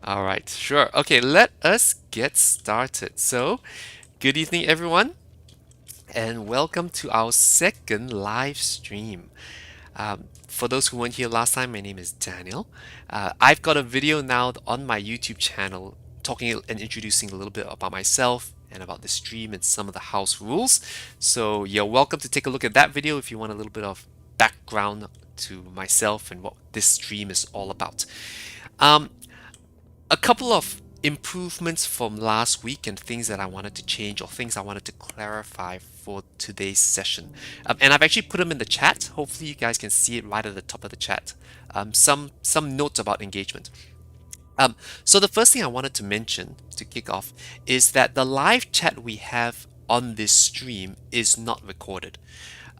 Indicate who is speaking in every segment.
Speaker 1: All right, sure. Okay, let us get started. So, good evening, everyone, and welcome to our second live stream. For those who weren't here last time, my name is Daniel. I've got a video now on my YouTube channel talking and introducing a little bit about myself and about the stream and some of the house rules. So, you're welcome to take a look at that video if you want a little bit of background to myself and what this stream is all about. Um, a couple of improvements from last week and things that I wanted to change or things I wanted to clarify for today's session. And I've actually put them in the chat. Hopefully you guys can see it right at the top of the chat. Some notes about engagement. So the first thing I wanted to mention to kick off is that the live chat we have on this stream is not recorded.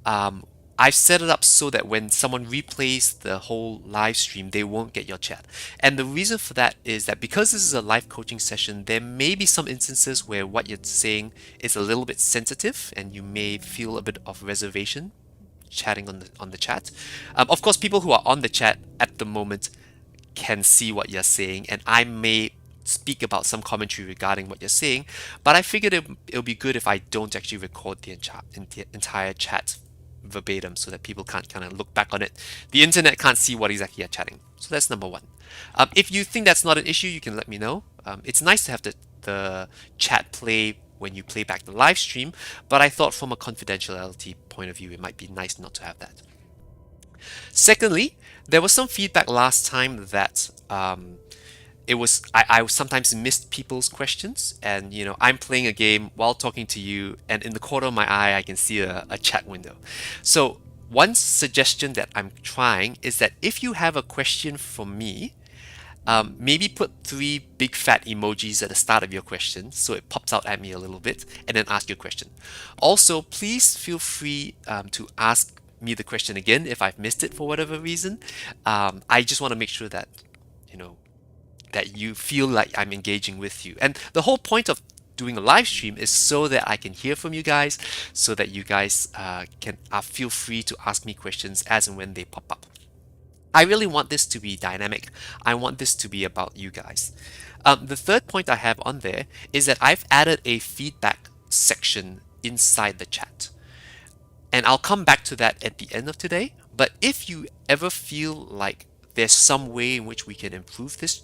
Speaker 1: Um, I've set it up so that when someone replays the whole live stream, they won't get your chat. And the reason for that is that because this is a live coaching session, there may be some instances where what you're saying is a little bit sensitive and you may feel a bit of reservation chatting on the chat. Of course, people who are on the chat at the moment can see what you're saying, and I may speak about some commentary regarding what you're saying, but I figured it'll be good if I don't actually record the entire chat verbatim so that people can't kind of look back on it. The internet can't see what exactly you're chatting. So that's number one. If you think that's not an issue, you can let me know. It's nice to have the chat play when you play back the live stream, but I thought from a confidentiality point of view, it might be nice not to have that. Secondly, there was some feedback last time that I sometimes missed people's questions, and I'm playing a game while talking to you, and in the corner of my eye I can see a chat window. So one suggestion that I'm trying is that if you have a question for me, maybe put three big fat emojis at the start of your question so it pops out at me a little bit, and then ask your question. Also, please feel free to ask me the question again if I've missed it for whatever reason. I just want to make sure that you know that you feel like I'm engaging with you. And the whole point of doing a live stream is so that I can hear from you guys, so that you guys can feel free to ask me questions as and when they pop up. I really want this to be dynamic. I want this to be about you guys. The third point I have on there is that I've added a feedback section inside the chat. And I'll come back to that at the end of today. But if you ever feel like there's some way in which we can improve this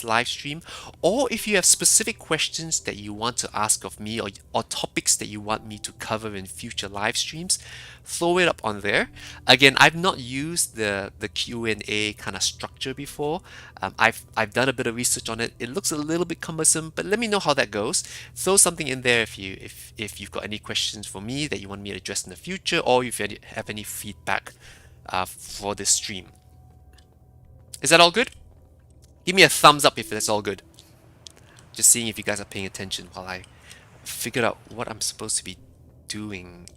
Speaker 1: live stream, or if you have specific questions that you want to ask of me, or topics that you want me to cover in future live streams, throw it up on there. Again, I've not used the Q&A kind of structure before. I've done a bit of research on it. It looks a little bit cumbersome, but let me know how that goes. Throw something in there if you've got any questions for me that you want me to address in the future, or if you have any feedback for this stream. Is that all good? Give me a thumbs up if that's all good. Just seeing if you guys are paying attention while I figure out what I'm supposed to be doing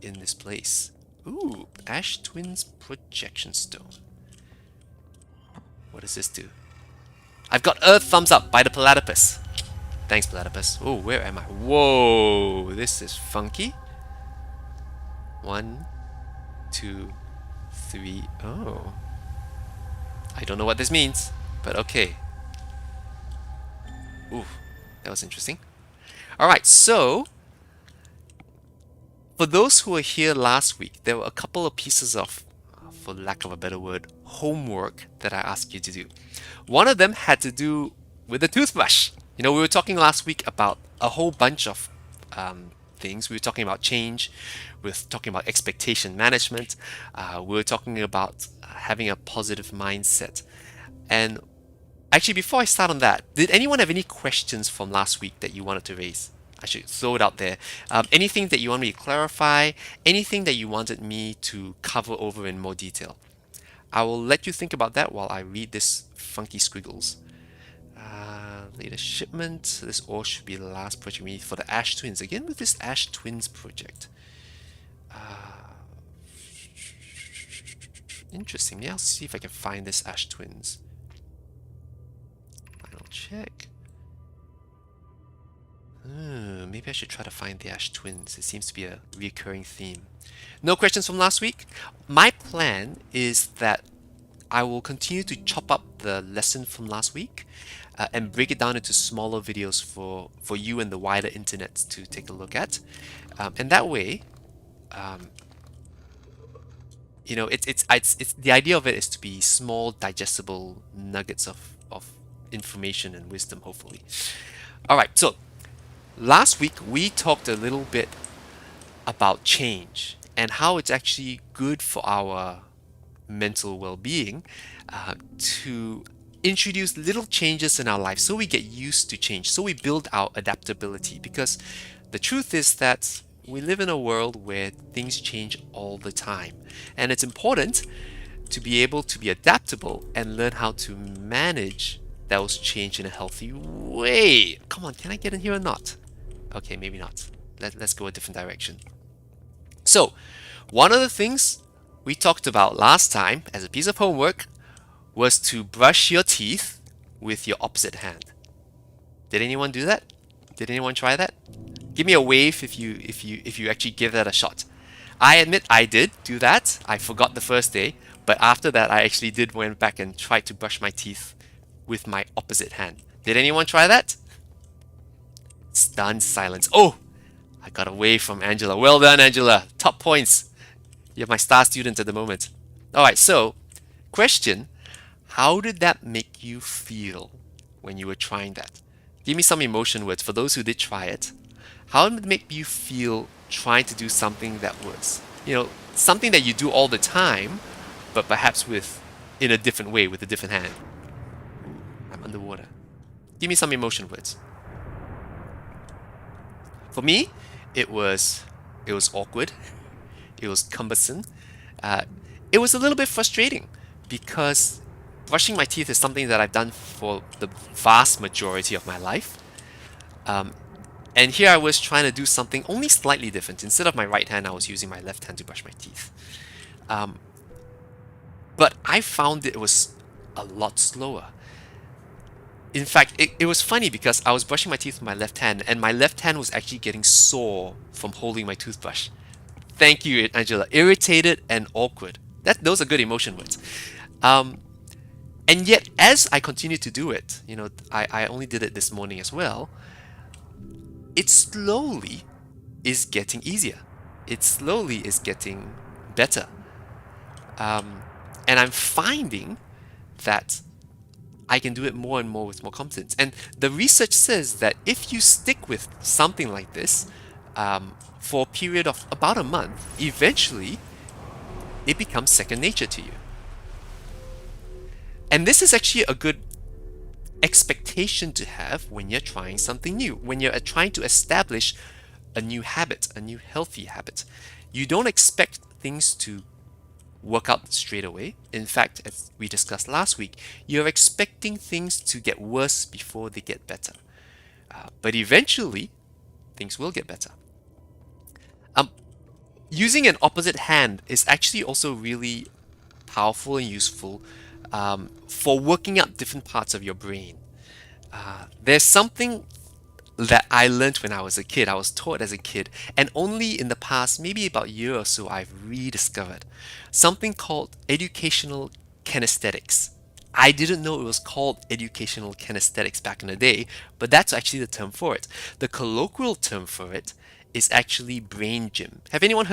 Speaker 1: in this place. Ooh, Ash Twins Projection Stone. What does this do? I've got Earth Thumbs Up by the Platypus. Thanks, Platypus. Oh, where am I? Whoa, this is funky. 1, 2, 3. Oh. I don't know what this means, but okay. Ooh, that was interesting. Alright, so for those who were here last week, there were a couple of pieces of, for lack of a better word, homework that I asked you to do. One of them had to do with the toothbrush. We were talking last week about a whole bunch of things. We were talking about change, we were talking about expectation management, we were talking about having a positive mindset. And actually, before I start on that, did anyone have any questions from last week that you wanted to raise? I should throw it out there. Anything that you want me to clarify, anything that you wanted me to cover over in more detail. I will let you think about that while I read this funky squiggles. Latest shipment. This all should be the last project we need for the Ash Twins. Again with this Ash Twins project. Interesting. Yeah, I'll see if I can find this Ash Twins. Final check. Maybe I should try to find the Ash Twins. It seems to be a recurring theme. No questions from last week. My plan is that I will continue to chop up the lesson from last week and break it down into smaller videos for you and the wider internet to take a look at. And that way, um, it's the idea of it is to be small, digestible nuggets of information and wisdom, hopefully. All right, so last week we talked a little bit about change and how it's actually good for our mental well-being to introduce little changes in our life so we get used to change, so we build our adaptability. Because the truth is that we live in a world where things change all the time, and it's important to be able to be adaptable and learn how to manage those change in a healthy way. Come on, can I get in here or not? Okay, maybe not. Let's go a different direction. So, one of the things we talked about last time as a piece of homework was to brush your teeth with your opposite hand. Did anyone do that? Did anyone try that? Give me a wave if you actually give that a shot. I admit I did do that. I forgot the first day, but after that I actually did went back and tried to brush my teeth with my opposite hand. Did anyone try that? Stunned silence. Oh, I got a wave from Angela. Well done, Angela. Top points. You're my star student at the moment. All right, so question, how did that make you feel when you were trying that? Give me some emotion words for those who did try it. How did it make you feel trying to do something that was, something that you do all the time, but perhaps in a different way, with a different hand? I'm underwater. Give me some emotion words. For me, it was awkward. It was cumbersome. Uh, it was a little bit frustrating because brushing my teeth is something that I've done for the vast majority of my life. And here I was trying to do something only slightly different. Instead of my right hand, I was using my left hand to brush my teeth. But I found it was a lot slower. In fact, it was funny because I was brushing my teeth with my left hand, and my left hand was actually getting sore from holding my toothbrush. Thank you, Angela. Irritated and awkward. Those are good emotion words. And yet, as I continued to do it, I only did it this morning as well, it slowly is getting easier. It slowly is getting better. And I'm finding that I can do it more and more with more confidence. And the research says that if you stick with something like this for a period of about a month, eventually it becomes second nature to you. And this is actually a good expectation to have when you're trying something new, when you're trying to establish a new habit, a new healthy habit. You don't expect things to work out straight away. In fact, as we discussed last week, you're expecting things to get worse before they get better. But eventually, things will get better. Using an opposite hand is actually also really powerful and useful for working out different parts of your brain. There's something that I learned when I was a kid. I was taught as a kid, and only in the past, maybe about a year or so, I've rediscovered something called educational kinesthetics. I didn't know it was called educational kinesthetics back in the day, but that's actually the term for it. The colloquial term for it is actually brain gym. Has anyone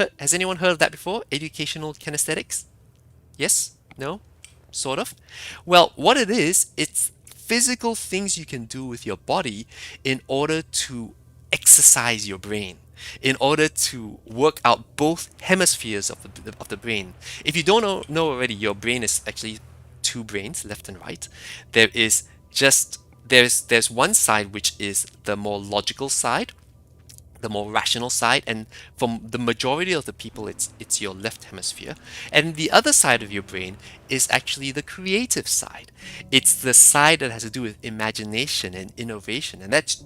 Speaker 1: heard of that before? Educational kinesthetics? Yes? No? Sort of? Well, what it is, it's physical things you can do with your body in order to exercise your brain, in order to work out both hemispheres of the brain. If you don't know already, your brain is actually two brains, left and right. There's one side which is the more logical side, the more rational side, and for the majority of the people it's your left hemisphere. And the other side of your brain is actually the creative side. It's the side that has to do with imagination and innovation, and that's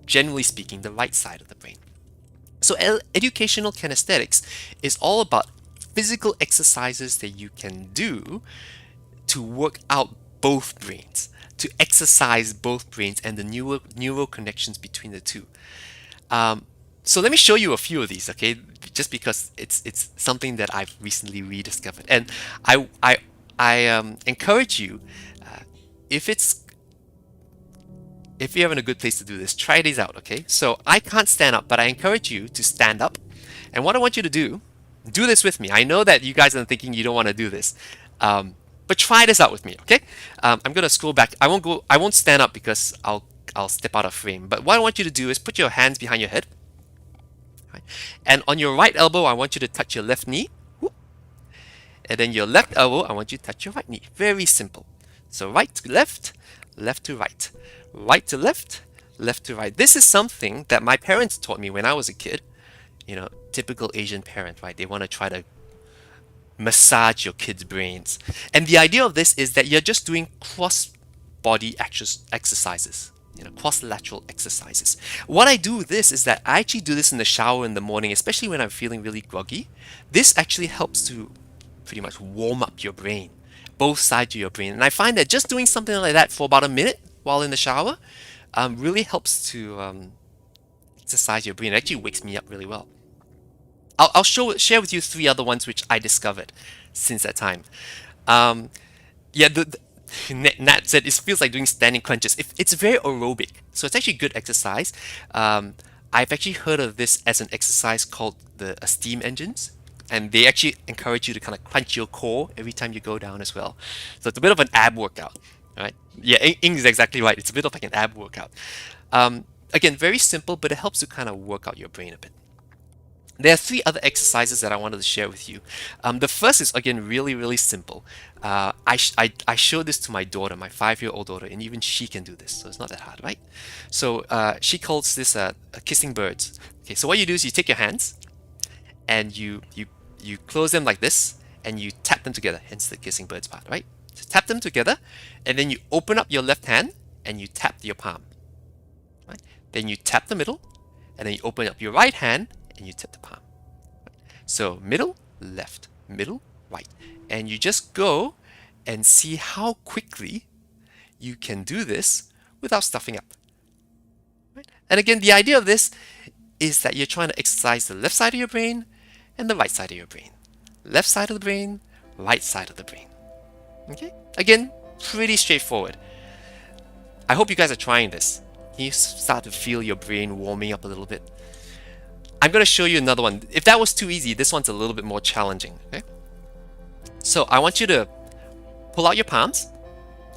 Speaker 1: generally speaking the right side of the brain. So educational kinesthetics is all about physical exercises that you can do to work out both brains, to exercise both brains and the neural connections between the two. So let me show you a few of these, okay? Just because it's something that I've recently rediscovered, and I I encourage you, if it's if you're in a good place to do this, try these out, okay? So I can't stand up, but I encourage you to stand up. And what I want you to do this with me. I know that you guys are thinking you don't want to do this, but try this out with me, okay? I'm gonna scroll back. I won't stand up because I'll step out of frame. But what I want you to do is put your hands behind your head, right? And on your right elbow, I want you to touch your left knee. Whoop. And then your left elbow, I want you to touch your right knee. Very simple. So right to left, left to right, right to left, left to right. This is something that my parents taught me when I was a kid. You know, typical Asian parent, right? They want to try to massage your kids' brains. And the idea of this is that you're just doing cross body exercises, you know, cross lateral exercises. What I do with this is that I actually do this in the shower in the morning, especially when I'm feeling really groggy. This actually helps to pretty much warm up your brain, both sides of your brain. And I find that just doing something like that for about a minute while in the shower really helps to exercise your brain. It actually wakes me up really well. I'll share with you three other ones which I discovered since that time. Um, yeah, Nat said it feels like doing standing crunches. It's very aerobic, so it's actually good exercise. I've actually heard of this as an exercise called the steam engines, and they actually encourage you to kind of crunch your core every time you go down as well. So it's a bit of an ab workout, right? Yeah, Ing is exactly right. It's a bit of like an ab workout. Again, very simple, but it helps to kind of work out your brain a bit. There are three other exercises that I wanted to share with you. The first is, again, really, really simple. I showed this to my daughter, my 5-year-old daughter, and even she can do this, so it's not that hard, right? So she calls this kissing birds. Okay, so what you do is you take your hands and you close them like this, and you tap them together, hence the kissing birds part, right? So tap them together, and then you open up your left hand and you tap your palm, right? Then you tap the middle, and then you open up your right hand and you tap the palm. So middle, left, middle, right. And you just go and see how quickly you can do this without stuffing up. Right? And again, the idea of this is that you're trying to exercise the left side of your brain and the right side of your brain. Left side of the brain, right side of the brain. Okay? Again, pretty straightforward. I hope you guys are trying this. Can you start to feel your brain warming up a little bit? I'm going to show you another one. If that was too easy, this one's a little bit more challenging. Okay? So I want you to pull out your palms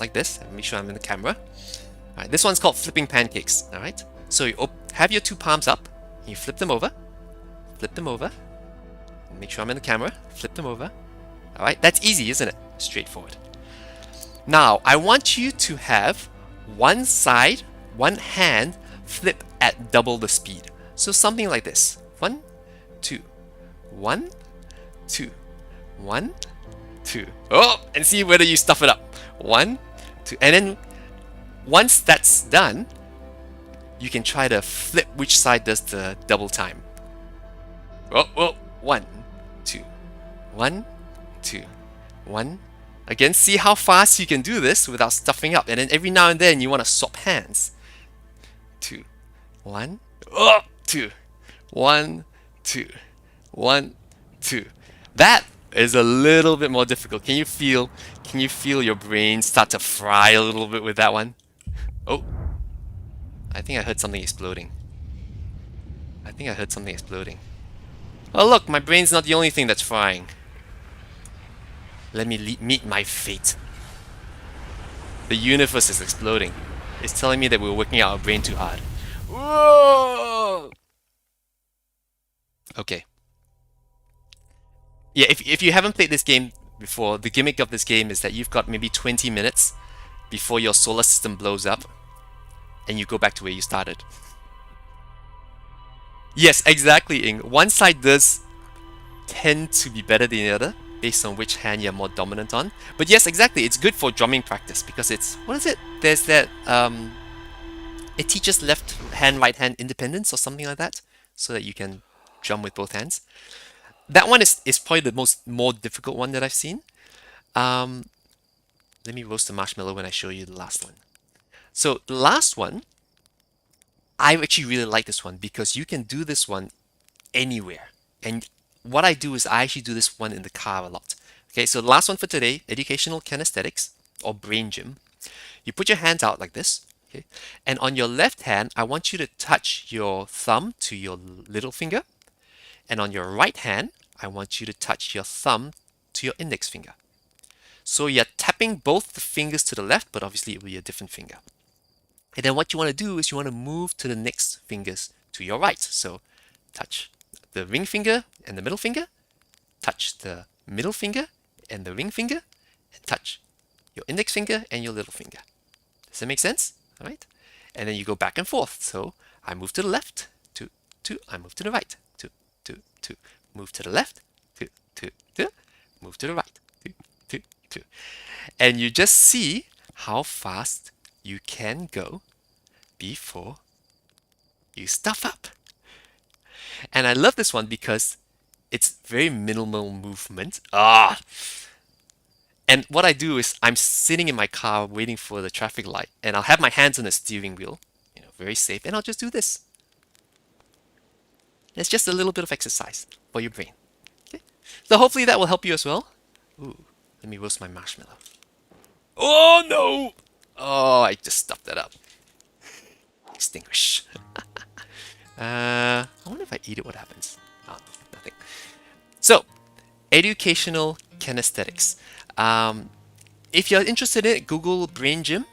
Speaker 1: like this. Make sure I'm in the camera. All right, this one's called flipping pancakes. All right. So you have your two palms up. You flip them over. Flip them over. Make sure I'm in the camera. Flip them over. All right. That's easy, isn't it? Straightforward. Now I want you to have one side, one hand flip at double the speed. So something like this. 1, 2, 1, 2, 1, 2. Oh, and see whether you stuff it up. 1, 2. And then once that's done, you can try to flip which side does the double time. Oh, 1, 2, 1, 2, 1. Again, see how fast you can do this without stuffing up. And then every now and then you want to swap hands. 2, 1. Oh, 2, 1, 2, 1, 2. That is a little bit more difficult. Can you feel your brain start to fry a little bit with that one? Oh, I think I heard something exploding. Oh look, my brain's not the only thing that's frying. Let me meet my fate. The universe is exploding. It's telling me that we're working out our brain too hard. Whoa! Okay. Yeah, if you haven't played this game before, the gimmick of this game is that you've got maybe 20 minutes before your solar system blows up and you go back to where you started. Yes, exactly, Ing. One side does tend to be better than the other based on which hand you're more dominant on. But yes, exactly, it's good for drumming practice because it's, what is it? There's that, it teaches left hand, right hand independence or something like that so that you can drum with both hands. That one is probably the more difficult one that I've seen. Let me roast the marshmallow when I show you the last one. So the last one, I actually really like this one because you can do this one anywhere. And what I do is I actually do this one in the car a lot. Okay, so the last one for today, educational kinesthetics or brain gym. You put your hands out like this, okay? And on your left hand, I want you to touch your thumb to your little finger. And on your right hand, I want you to touch your thumb to your index finger. So you're tapping both the fingers to the left, but obviously it will be a different finger. And then what you want to do is you want to move to the next fingers to your right. So touch the ring finger and the middle finger, touch the middle finger and the ring finger, and touch your index finger and your little finger. Does that make sense? All right. And then you go back and forth. So I move to the left, two, two. I move to the right, two, two, two. Move to the left, two, two, two. Move to the right, two, two, two. And you just see how fast you can go before you stuff up. And I love this one because it's very minimal movement. And what I do is I'm sitting in my car waiting for the traffic light, and I'll have my hands on the steering wheel, very safe, and I'll just do this. It's just a little bit of exercise for your brain. Okay? So hopefully that will help you as well. Ooh, let me roast my marshmallow. Oh no! Oh, I just stuffed that up. Extinguish. I wonder if I eat it, what happens? Oh, nothing. So, educational kinesthetics. If you're interested in it, Google Brain Gym.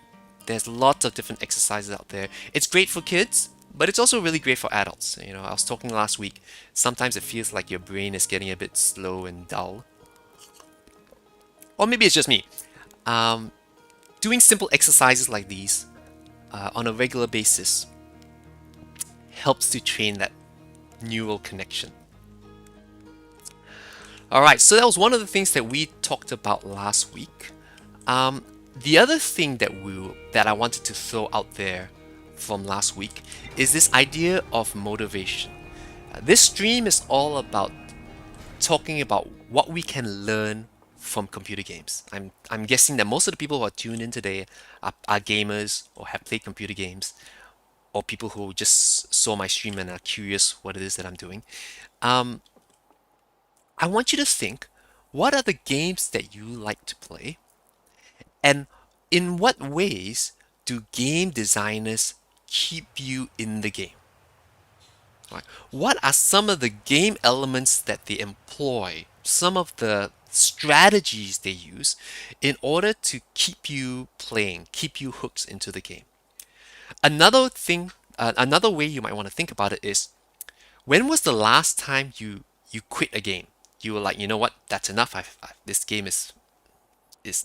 Speaker 1: There's lots of different exercises out there. It's great for kids, but it's also really great for adults. I was talking last week. Sometimes it feels like your brain is getting a bit slow and dull. Or maybe it's just me. Um, Doing simple exercises like these on a regular basis helps to train that neural connection. All right, so that was one of the things that we talked about last week. The other thing that I wanted to throw out there from last week is this idea of motivation. This stream is all about talking about what we can learn from computer games. I'm guessing that most of the people who are tuned in today are gamers or have played computer games, or people who just saw my stream and are curious what it is that I'm doing. Um, I want you to think, what are the games that you like to play? And in what ways do game designers keep you in the game? Right? What are some of the game elements that they employ, some of the strategies they use in order to keep you playing, keep you hooked into the game? Another thing, another way you might want to think about it is, when was the last time you quit a game? You were like, you know what, that's enough. This game is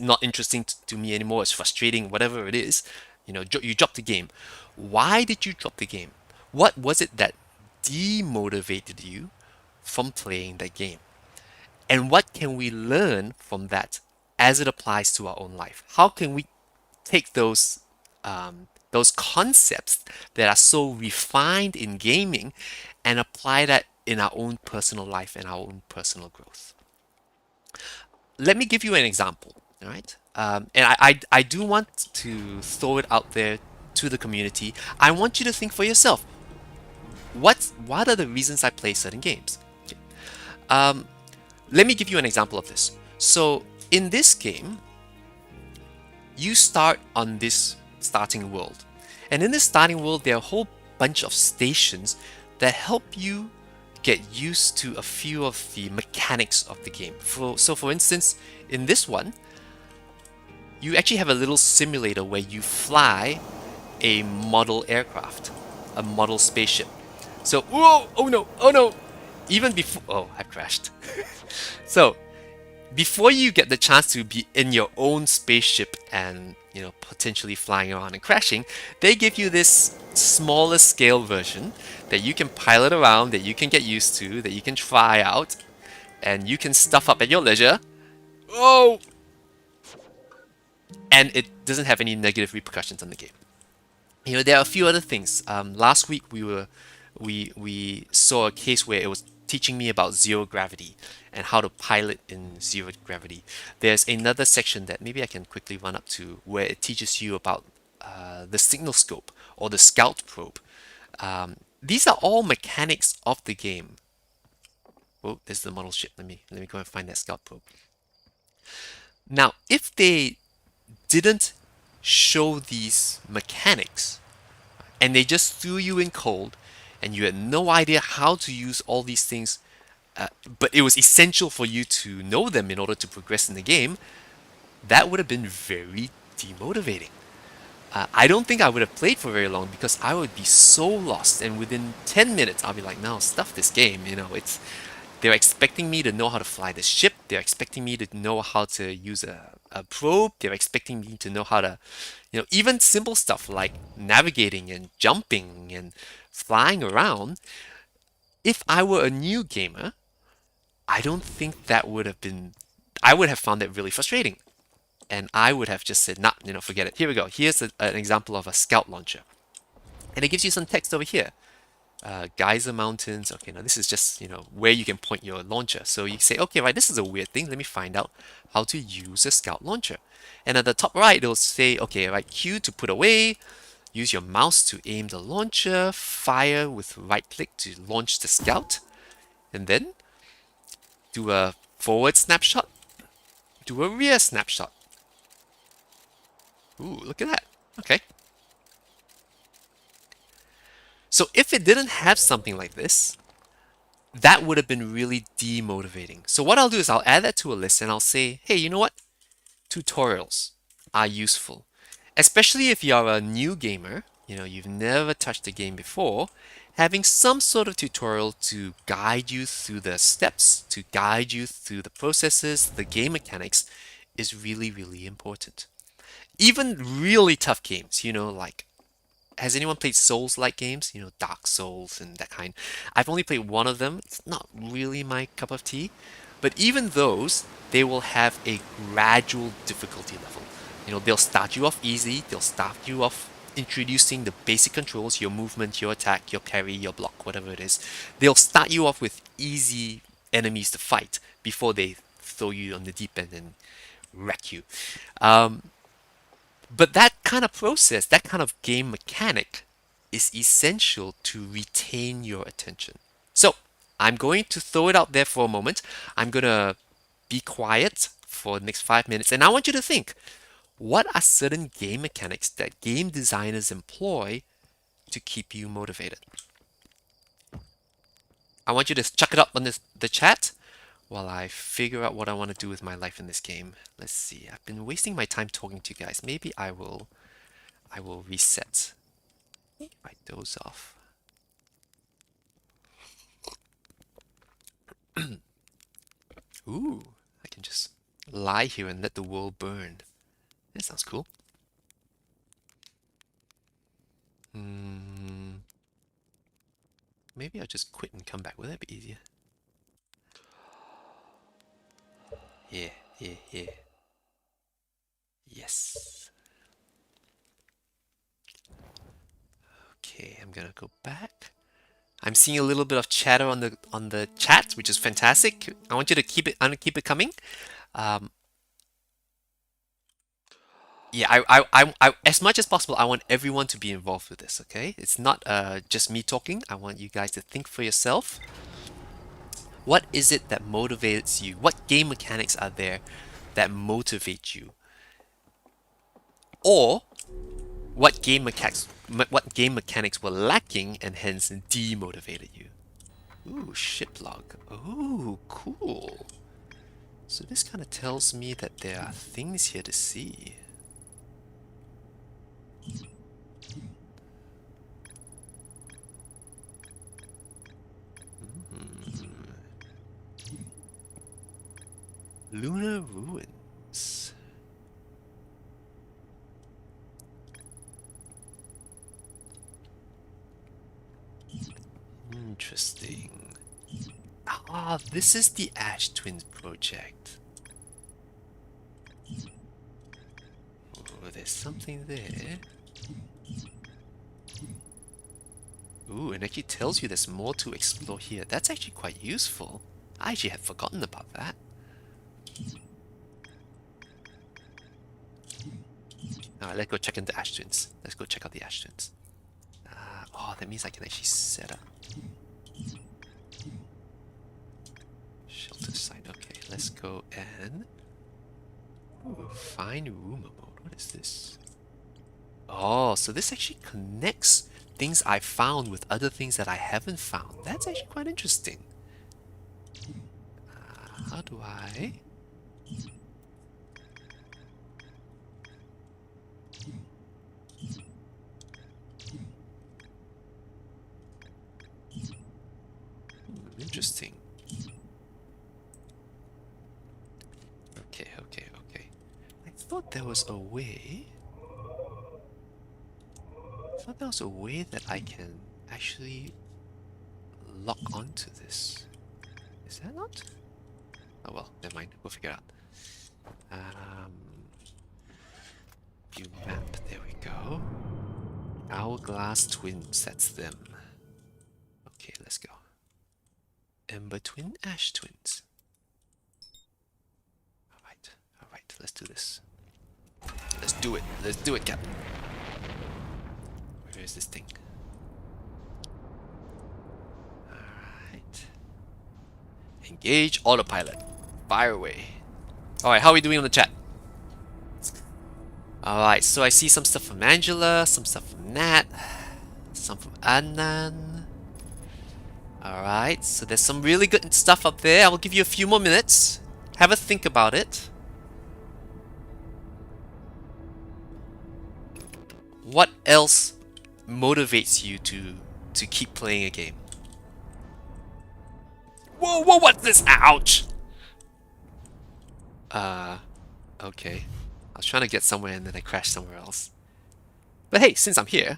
Speaker 1: not interesting to me anymore. It's frustrating, whatever it is. You dropped the game. Why did you drop the game? What was it that demotivated you from playing that game? And what can we learn from that as it applies to our own life? How can we take those concepts that are so refined in gaming and apply that in our own personal life and our own personal growth? Let me give you an example. All right, and I do want to throw it out there to the community. I want you to think for yourself. What are the reasons I play certain games? Okay. Um, Let me give you an example of this. So in this game, you start on this starting world. And in this starting world, there are a whole bunch of stations that help you get used to a few of the mechanics of the game. So for instance, in this one, you actually have a little simulator where you fly a model aircraft, a model spaceship. So, whoa, oh no, even before, oh, I crashed. So, before you get the chance to be in your own spaceship and potentially flying around and crashing, they give you this smaller scale version that you can pilot around, that you can get used to, that you can try out, and you can stuff up at your leisure. Oh! And it doesn't have any negative repercussions on the game. There are a few other things. Last week we saw a case where it was teaching me about zero gravity and how to pilot in zero gravity. There's another section that maybe I can quickly run up to where it teaches you about the signal scope or the scout probe. These are all mechanics of the game. Oh, there's the model ship. Let me go and find that scout probe. Now, if they didn't show these mechanics and they just threw you in cold and you had no idea how to use all these things, but it was essential for you to know them in order to progress in the game, that would have been very demotivating. I don't think I would have played for very long because I would be so lost, and within 10 minutes, I'll be like, no, stuff this game. They're expecting me to know how to fly the ship. They're expecting me to know how to use a probe. They're expecting me to know how to, even simple stuff like navigating and jumping and flying around. If I were a new gamer, I don't think that would have been, I would have found that really frustrating. And I would have just said, nah, forget it. Here we go. Here's an example of a scout launcher. And it gives you some text over here. Geyser mountains. Okay, now this is just, where you can point your launcher. So you say, okay, right, this is a weird thing. Let me find out how to use a scout launcher. And at the top right, it'll say, okay, right, Q to put away. Use your mouse to aim the launcher. Fire with right click to launch the scout. And then do a forward snapshot. Do a rear snapshot. Ooh, look at that. Okay. So if it didn't have something like this, that would have been really demotivating. So what I'll do is I'll add that to a list and I'll say, hey, you know what? Tutorials are useful. Especially if you're a new gamer, you've never touched the game before, having some sort of tutorial to guide you through the steps, to guide you through the processes, the game mechanics is really, really important. Even really tough games, like has anyone played Souls-like games? Dark Souls and that kind. I've only played one of them. It's not really my cup of tea. But even those, they will have a gradual difficulty level. They'll start you off easy. They'll start you off introducing the basic controls, your movement, your attack, your parry, your block, whatever it is. They'll start you off with easy enemies to fight before they throw you on the deep end and wreck you. Um, but that kind of process, that kind of game mechanic is essential to retain your attention. So I'm going to throw it out there for a moment. I'm going to be quiet for the next 5 minutes and I want you to think, what are certain game mechanics that game designers employ to keep you motivated? I want you to chuck it up on the chat while I figure out what I want to do with my life in this game. Let's see. I've been wasting my time talking to you guys. Maybe I will reset. I doze off. Ooh, I can just lie here and let the world burn. That sounds cool. Maybe I'll just quit and come back. Would that be easier? Yeah, yeah, yeah. Yes. Okay, I'm gonna go back. I'm seeing a little bit of chatter on the chat, which is fantastic. I want you to keep it coming. Um, yeah, as much as possible, I want everyone to be involved with this. Okay, it's not just me talking. I want you guys to think for yourself. What is it that motivates you? What game mechanics are there that motivate you? Or what game mechanics were lacking and hence demotivated you? Ooh, ship log. Ooh, cool. So this kind of tells me that there are things here to see. Lunar ruins. Interesting. Ah, this is the Ash Twins project. Oh, there's something there. Ooh, it actually tells you there's more to explore here. That's actually quite useful. I actually had forgotten about that. Alright, let's go check into Ash Twins. Let's go check out the Ash Twins. Oh, that means I can actually set up. Shelter site. Okay, let's go and Ooh, find rumor mode. What is this? Oh, so this actually connects things I found with other things that I haven't found. That's actually quite interesting. How do I? Interesting. Okay, okay, okay. I thought there was a way. I thought there was a way that I can actually lock onto this. Is that not? Oh well, never mind. We'll figure it out. Um, view map. There we go. Hourglass twins. That's them. Okay, let's go. Ember twin, ash twins. All right. Let's do this. Let's do it. Let's do it, Captain. Where is this thing? All right. Engage autopilot. Fire away. All right. How are we doing on the chat? All right. So I see some stuff from Angela, some stuff from Nat, some from Annan. Alright, so there's some really good stuff up there. I will give you a few more minutes. Have a think about it. What else motivates you to keep playing a game? Whoa, what's this? Ouch! Uh, okay. I was trying to get somewhere and then I crashed somewhere else. But hey, since I'm here,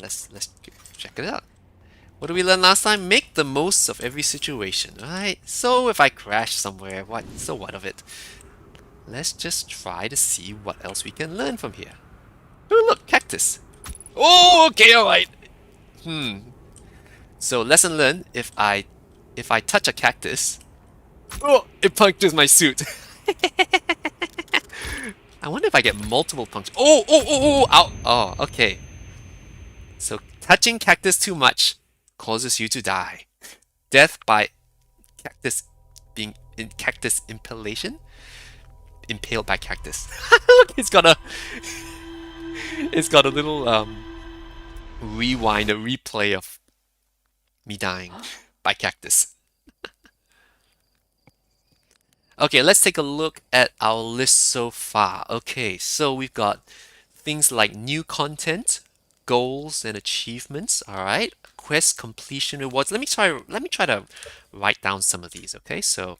Speaker 1: let's check it out. What did we learn last time? Make the most of every situation, right? So if I crash somewhere, what? So what of it? Let's just try to see what else we can learn from here. Oh, look, cactus. Oh, okay, alright. So lesson learned, if I touch a cactus, oh, it punctures my suit. I wonder if I get multiple punctures. Oh, ow. Oh, okay. So touching cactus too much causes you to die. Death by cactus being in cactus impalation? Impaled by cactus. Look, it's got a little rewind, a replay of me dying by cactus. Okay, let's take a look at our list so far. Okay, so we've got things like new content, goals and achievements, all right? Quest completion rewards. Let me try to write down some of these, okay? So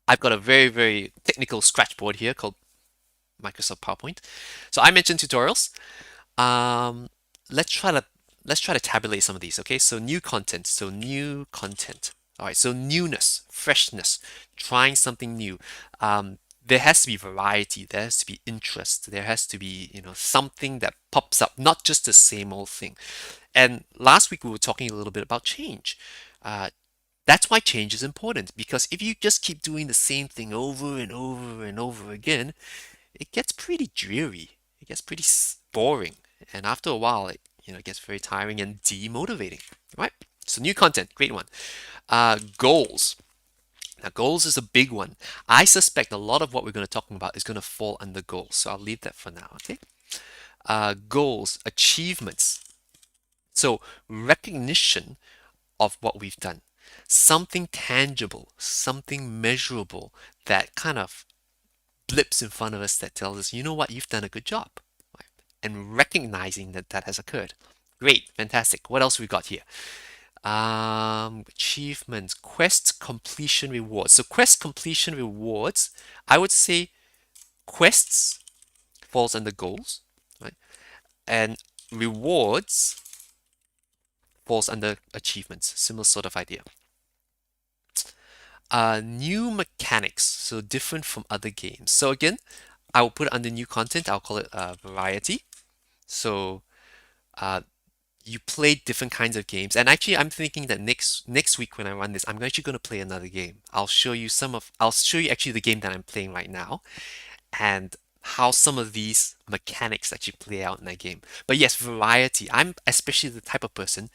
Speaker 1: I've got a very, very technical scratch board here called Microsoft PowerPoint. So I mentioned tutorials. Um, let's try to tabulate some of these. Okay, so new content. So new content. All right. So newness, freshness, trying something new. There has to be variety. There has to be interest. There has to be something that pops up, not just the same old thing. And last week we were talking a little bit about change. Uh, that's why change is important because if you just keep doing the same thing over and over and over again, it gets pretty dreary. It gets pretty boring, and after a while, it gets very tiring and demotivating. Right? So new content, great one. Goals. Now, goals is a big one. I suspect a lot of what we're going to talk about is going to fall under goals, so I'll leave that for now. Okay. Goals, achievements. So recognition of what we've done, something tangible, something measurable that kind of blips in front of us that tells us, you know what, you've done a good job. Right? And recognizing that that has occurred. Great, fantastic. What else we got here? Achievements, quest completion rewards. So quest completion rewards, I would say quests falls under goals, right? And rewards falls under achievements. Similar sort of idea. New mechanics, so different from other games. So again, I will put it under new content. I'll call it variety. So you play different kinds of games, and actually, I'm thinking that next week when I run this, I'm actually going to play another game. I'll show you actually the game that I'm playing right now, and how some of these mechanics actually play out in that game. But yes, variety. I'm especially the type of person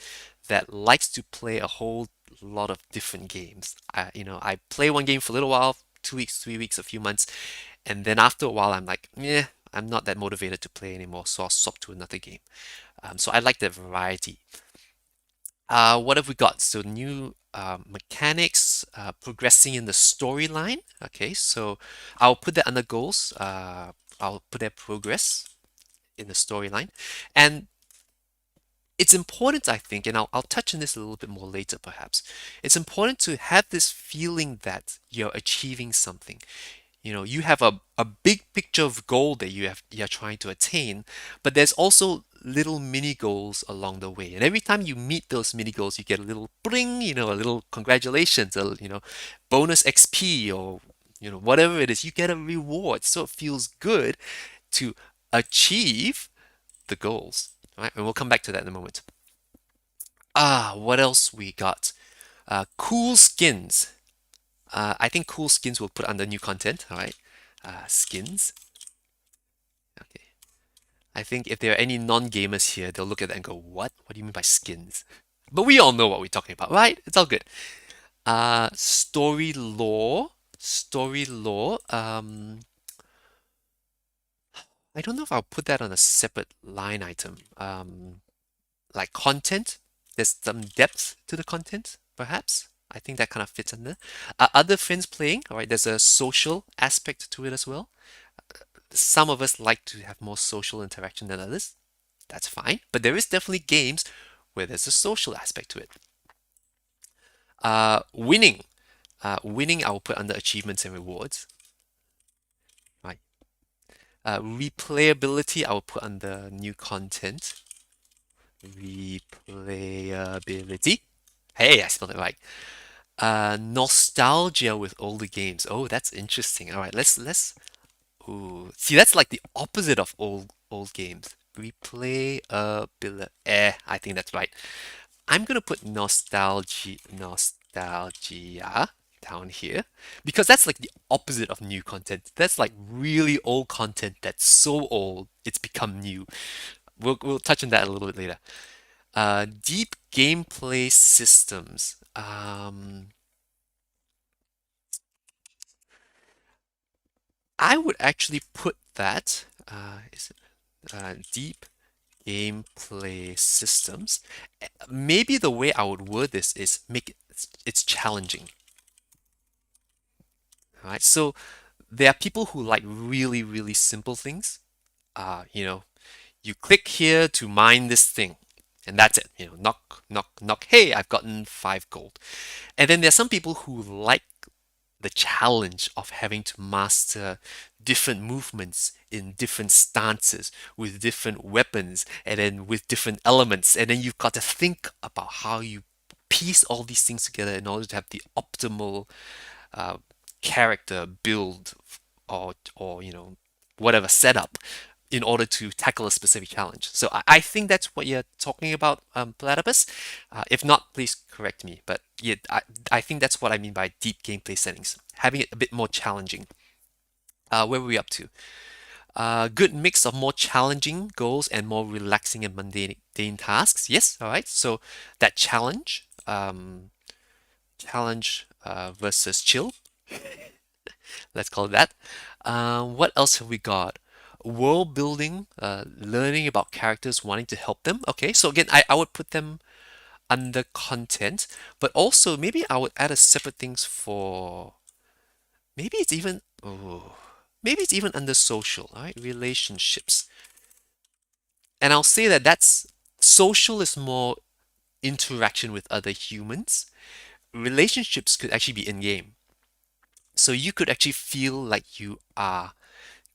Speaker 1: that likes to play a whole lot of different games. I play one game for a little while, 2 weeks, 3 weeks, a few months, And then after a while, I'm like, yeah, I'm not that motivated to play anymore, so I'll swap to another game. So I like the variety. What have we got? So new mechanics, progressing in the storyline. Okay, so I'll put that under goals. I'll put that progress in the storyline. And it's important, I think, and I'll touch on this a little bit more later perhaps. It's important to have this feeling that you're achieving something. You know, you have a big picture of goal that you're trying to attain, but there's also little mini goals along the way. And every time you meet those mini goals, you get a little bring, a little congratulations, bonus XP or whatever it is, you get a reward. So it feels good to achieve the goals. Right? And we'll come back to that in a moment. What else we got? Cool skins. I think cool skins will put under new content, all right? Skins. Okay. I think if there are any non-gamers here, they'll look at that and go, "What? What do you mean by skins?" But we all know what we're talking about, right? It's all good. Story lore. Story lore. I don't know if I'll put that on a separate line item. Like content. There's some depth to the content, perhaps. I think that kind of fits under. Other friends playing, all right, there's a social aspect to it as well. Some of us like to have more social interaction than others. That's fine. But there is definitely games where there's a social aspect to it. Winning. Winning, I will put under achievements and rewards. Right. Replayability, I will put under new content. Replayability. Hey, I spelled it right. Nostalgia with older games. Oh, that's interesting. All right, let's. Ooh, see, that's like the opposite of old games. Replayability. I think that's right. I'm gonna put nostalgia down here because that's like the opposite of new content. That's like really old content that's so old it's become new. We'll touch on that a little bit later. Deep gameplay systems. I would actually put that is it, deep gameplay systems. Maybe the way I would word this is make it's challenging. All right, so there are people who like really, really simple things. You know, you click here to mine this thing, and that's it. You know, knock, knock, knock. Hey, I've gotten 5 gold. And then there are some people who like the challenge of having to master different movements in different stances with different weapons and then with different elements. And then you've got to think about how you piece all these things together in order to have the optimal uh, character build or whatever setup in order to tackle a specific challenge. So I think that's what you're talking about, Platypus. If not, please correct me. But yeah, I think that's what I mean by deep gameplay settings, having it a bit more challenging. Where were we up to? Good mix of more challenging goals and more relaxing and mundane tasks. Yes, all right. So that challenge versus chill. Let's call it that. What else have we got? World building, learning about characters, wanting to help them. Okay, so again, I would put them under content, but also maybe I would add a separate things for maybe it's even maybe it's even under social, all right? Relationships. And I'll say that that's social is more interaction with other humans. Relationships could actually be in game. So you could actually feel like you are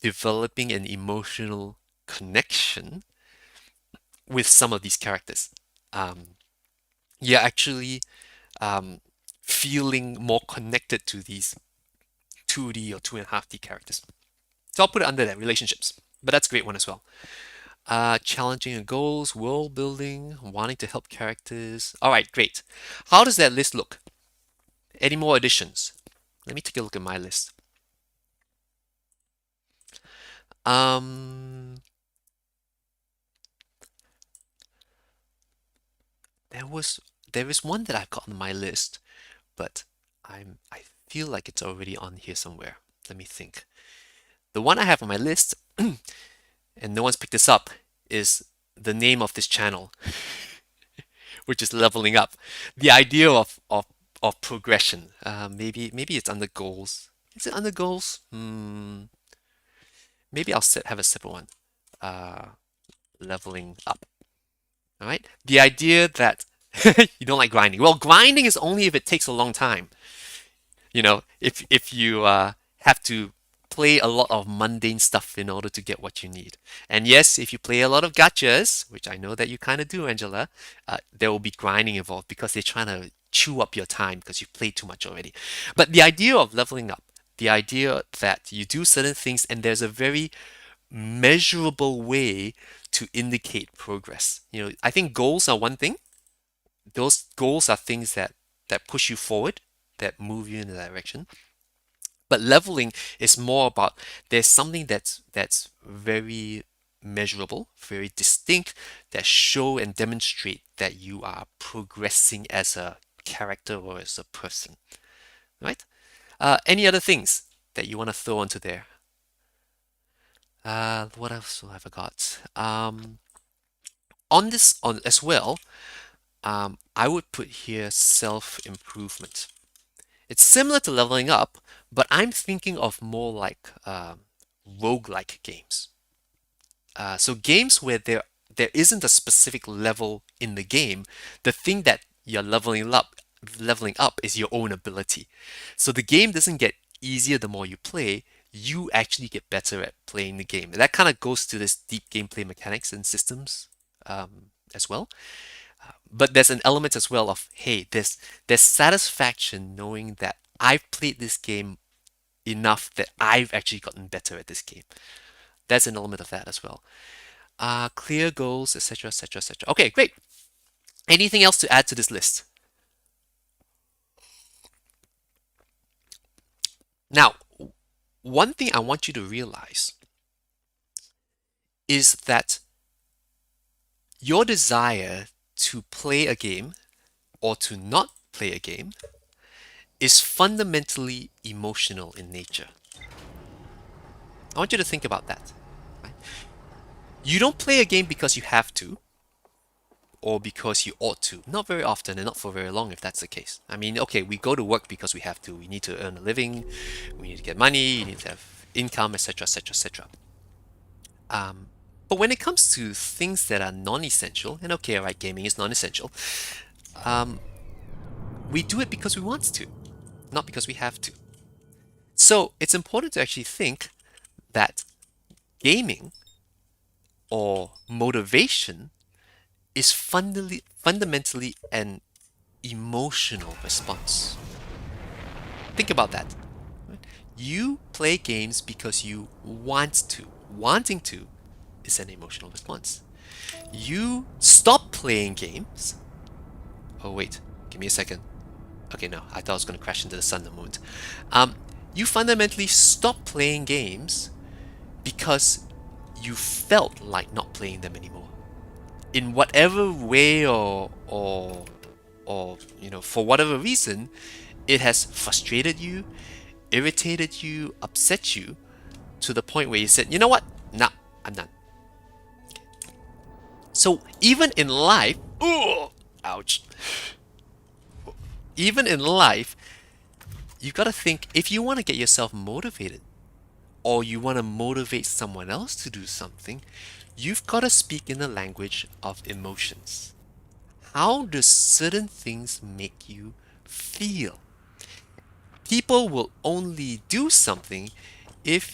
Speaker 1: developing an emotional connection with some of these characters. Um, you're actually um, feeling more connected to these 2D or 2.5D characters. So I'll put it under that, relationships. But that's a great one as well. Challenging goals, world building, wanting to help characters. All right, great. How does that list look? Any more additions? Let me take a look at my list. Um, there was there is one that I've got on my list, but I feel like it's already on here somewhere. Let me think. The one I have on my list, and no one's picked this up, is the name of this channel, which is leveling up. The idea of progression. Maybe it's under goals. Is it under goals? Maybe have a separate one. Uh, Leveling up. All right. The idea that you don't like grinding. Well, grinding is only if it takes a long time. If you have to play a lot of mundane stuff in order to get what you need. And yes, if you play a lot of gachas, which I know that you kind of do, Angela, there will be grinding involved because they're trying to chew up your time because you played too much already. But the idea of leveling up, the idea that you do certain things and there's a very measurable way to indicate progress. I think goals are one thing. Those goals are things that push you forward, that move you in a direction. But leveling is more about there's something that's very measurable, very distinct, that show and demonstrate that you are progressing as a character or as a person, right? Any other things that you want to throw onto there? What else have I got? On this on as well, I would put here self-improvement. It's similar to leveling up, but I'm thinking of more like roguelike games. So games where there isn't a specific level in the game. The thing that you're leveling up is your own ability. So the game doesn't get easier the more you play. You actually get better at playing the game. And that kind of goes to this deep gameplay mechanics and systems as well. But there's an element as well of, hey, there's satisfaction knowing that I've played this game enough that I've actually gotten better at this game. That's an element of that as well. Clear goals, etc., etc., etc. Okay, great. Anything else to add to this list? Now, one thing I want you to realize is that your desire to play a game or to not play a game is fundamentally emotional in nature. I want you to think about that. Right? You don't play a game because you have to or because you ought to. Not very often and not for very long if that's the case. I mean, okay, we go to work because we have to. We need to earn a living, we need to get money, you need to have income, etc., etc., etc. But when it comes to things that are non-essential, and okay, alright, gaming is non-essential, we do it because we want to, not because we have to. So it's important to actually think that gaming or motivation is fundamentally an emotional response. Think about that. You play games because you want to. Wanting to is an emotional response. You stop playing games. Oh, wait, give me a second. Okay, no, I thought I was going to crash into the sun and the moon. You fundamentally stop playing games because you felt like not playing them anymore. In whatever way or for whatever reason, it has frustrated you, irritated you, upset you to the point where you said, you know what? Nah, I'm done. So even in life, ouch. Even in life, you've got to think if you want to get yourself motivated or you want to motivate someone else to do something, you've got to speak in the language of emotions. How do certain things make you feel? People will only do something if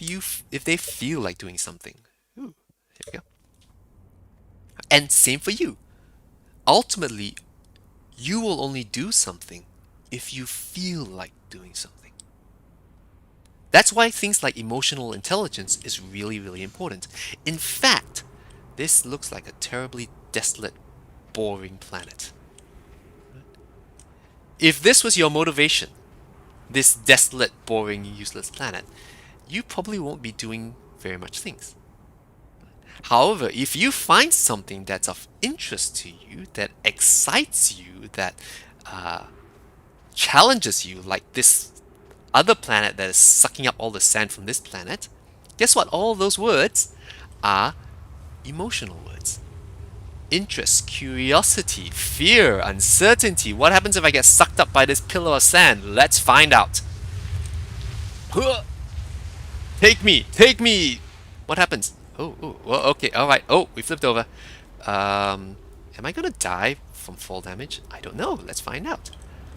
Speaker 1: they feel like doing something. Ooh, here we go. And same for you. Ultimately, you will only do something if you feel like doing something. That's why things like emotional intelligence is really, really important. In fact, this looks like a terribly desolate, boring planet. If this was your motivation, this desolate, boring, useless planet, you probably won't be doing very much things. However, if you find something that's of interest to you, that excites you, that challenges you, like this other planet that is sucking up all the sand from this planet, Guess what? All those words are emotional words. Interest, curiosity, fear, uncertainty. What happens if I get sucked up by this pillar of sand? Let's find out. Huh. Take me, take me. What happens? Oh, well, okay, all right. Oh, we flipped over. Am I gonna die from fall damage? I don't know. Let's find out.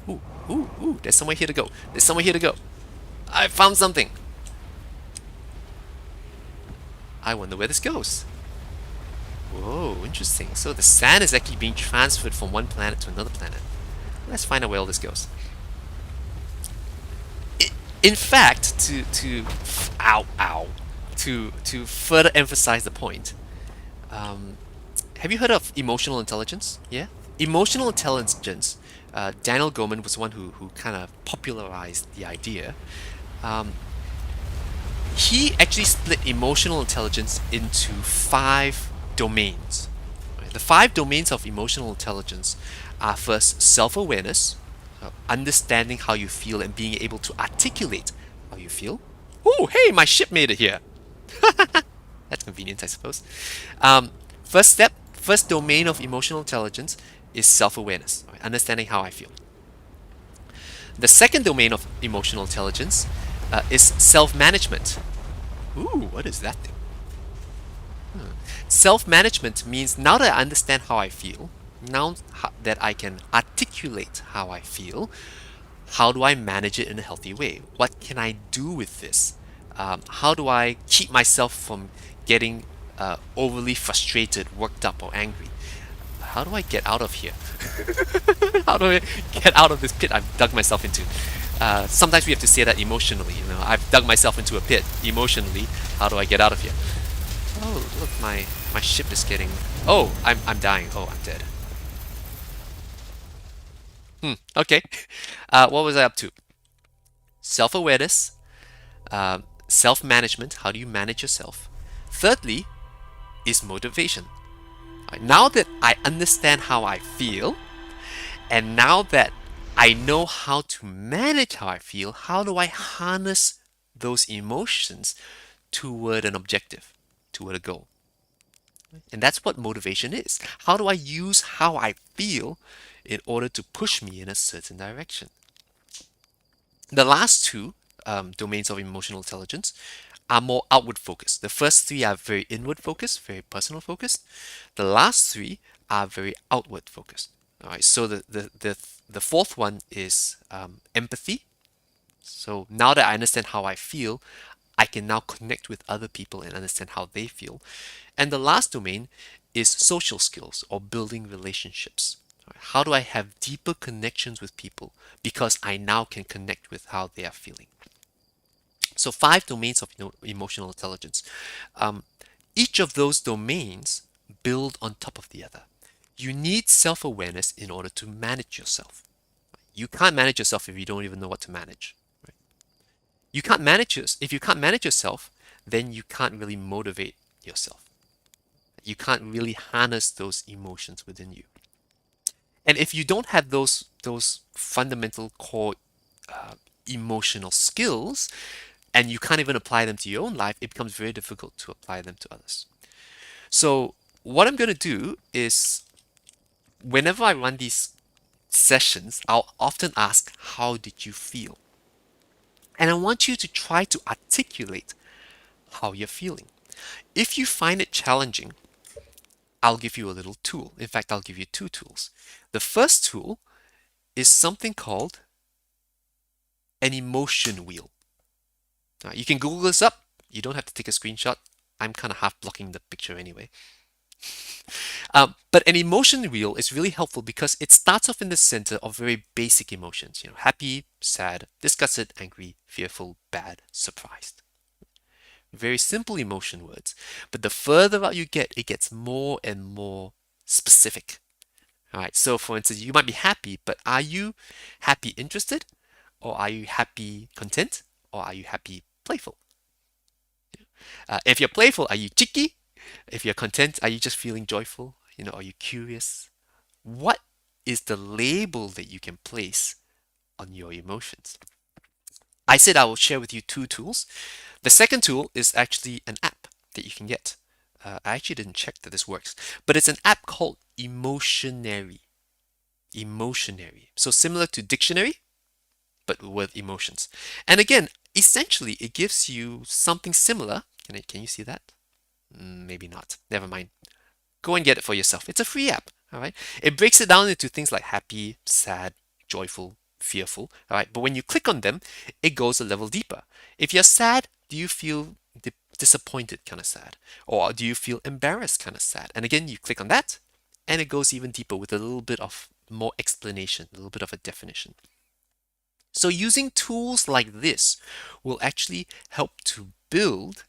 Speaker 1: Ooh, ooh. There's somewhere here to go. There's somewhere here to go. I found something. I wonder where this goes. Whoa, interesting. So the sand is actually being transferred from one planet to another planet. Let's find out where all this goes. In fact, ow, to further emphasize the point, um, have you heard of emotional intelligence? Yeah, emotional intelligence. Daniel Goleman was the one who kind of popularized the idea. Um, he actually split emotional intelligence into five domains. Right? The five domains of emotional intelligence are first self-awareness, understanding how you feel and being able to articulate how you feel. Oh, hey, my ship made it here. That's convenient, I suppose. Um, first domain of emotional intelligence is self-awareness, right? Understanding how I feel. The second domain of emotional intelligence is self-management. Ooh, what is that thing? Self-management means now that I understand how I feel, now that I can articulate how I feel, how do I manage it in a healthy way? What can I do with this? How do I keep myself from getting overly frustrated, worked up, or angry? How do I get out of here? How do I get out of this pit I've dug myself into? Sometimes we have to say that emotionally. You know, I've dug myself into a pit emotionally. How do I get out of here? Oh, look, my ship is getting. Oh, I'm dying. Oh, I'm dead. Okay. What was I up to? Self-awareness, self-management. How do you manage yourself? Thirdly, is motivation. Right, now that I understand how I feel, and now that I know how to manage how I feel, how do I harness those emotions toward an objective, toward a goal? And that's what motivation is. How do I use how I feel in order to push me in a certain direction? The last two domains of emotional intelligence are more outward focused. The first three are very inward focused, very personal focused. The last three are very outward focused. All right. So the fourth one is empathy. So now that I understand how I feel, I can now connect with other people and understand how they feel. And the last domain is social skills or building relationships. How do I have deeper connections with people because I now can connect with how they are feeling? So five domains of emotional intelligence. Um, each of those domains build on top of the other. You need self-awareness in order to manage yourself. You can't manage yourself if you don't even know what to manage. Right? You can't manage if you can't manage yourself, then you can't really motivate yourself. You can't really harness those emotions within you. And if you don't have those fundamental core uh, emotional skills, and you can't even apply them to your own life, it becomes very difficult to apply them to others. So what I'm going to do is whenever I run these sessions, I'll often ask, how did you feel? And I want you to try to articulate how you're feeling. If you find it challenging, I'll give you a little tool. In fact, I'll give you two tools. The first tool is something called an emotion wheel. Now, you can Google this up. You don't have to take a screenshot. I'm kind of half blocking the picture anyway. But an emotion wheel is really helpful because it starts off in the center of very basic emotions. You know, happy, sad, disgusted, angry, fearful, bad, surprised. Very simple emotion words. But the further out you get, it gets more and more specific. All right. So for instance, you might be happy, but are you happy interested? Or are you happy content? Or are you happy playful? If you're playful, are you cheeky? If you're content, are you just feeling joyful? You know, are you curious? What is the label that you can place on your emotions? I said I will share with you two tools. The second tool is actually an app that you can get. I actually didn't check that this works, but it's an app called Emotionary. Emotionary. So similar to dictionary, but with emotions. And again, essentially, it gives you something similar. Can you see that? Maybe not. Never mind. Go and get it for yourself. It's a free app. All right. It breaks it down into things like happy, sad, joyful, fearful. All right. But when you click on them, it goes a level deeper. If you're sad, do you feel disappointed, kind of sad? Or do you feel embarrassed, kind of sad? And again, you click on that, and it goes even deeper with a little bit of more explanation, a little bit of a definition. So using tools like this will actually help to build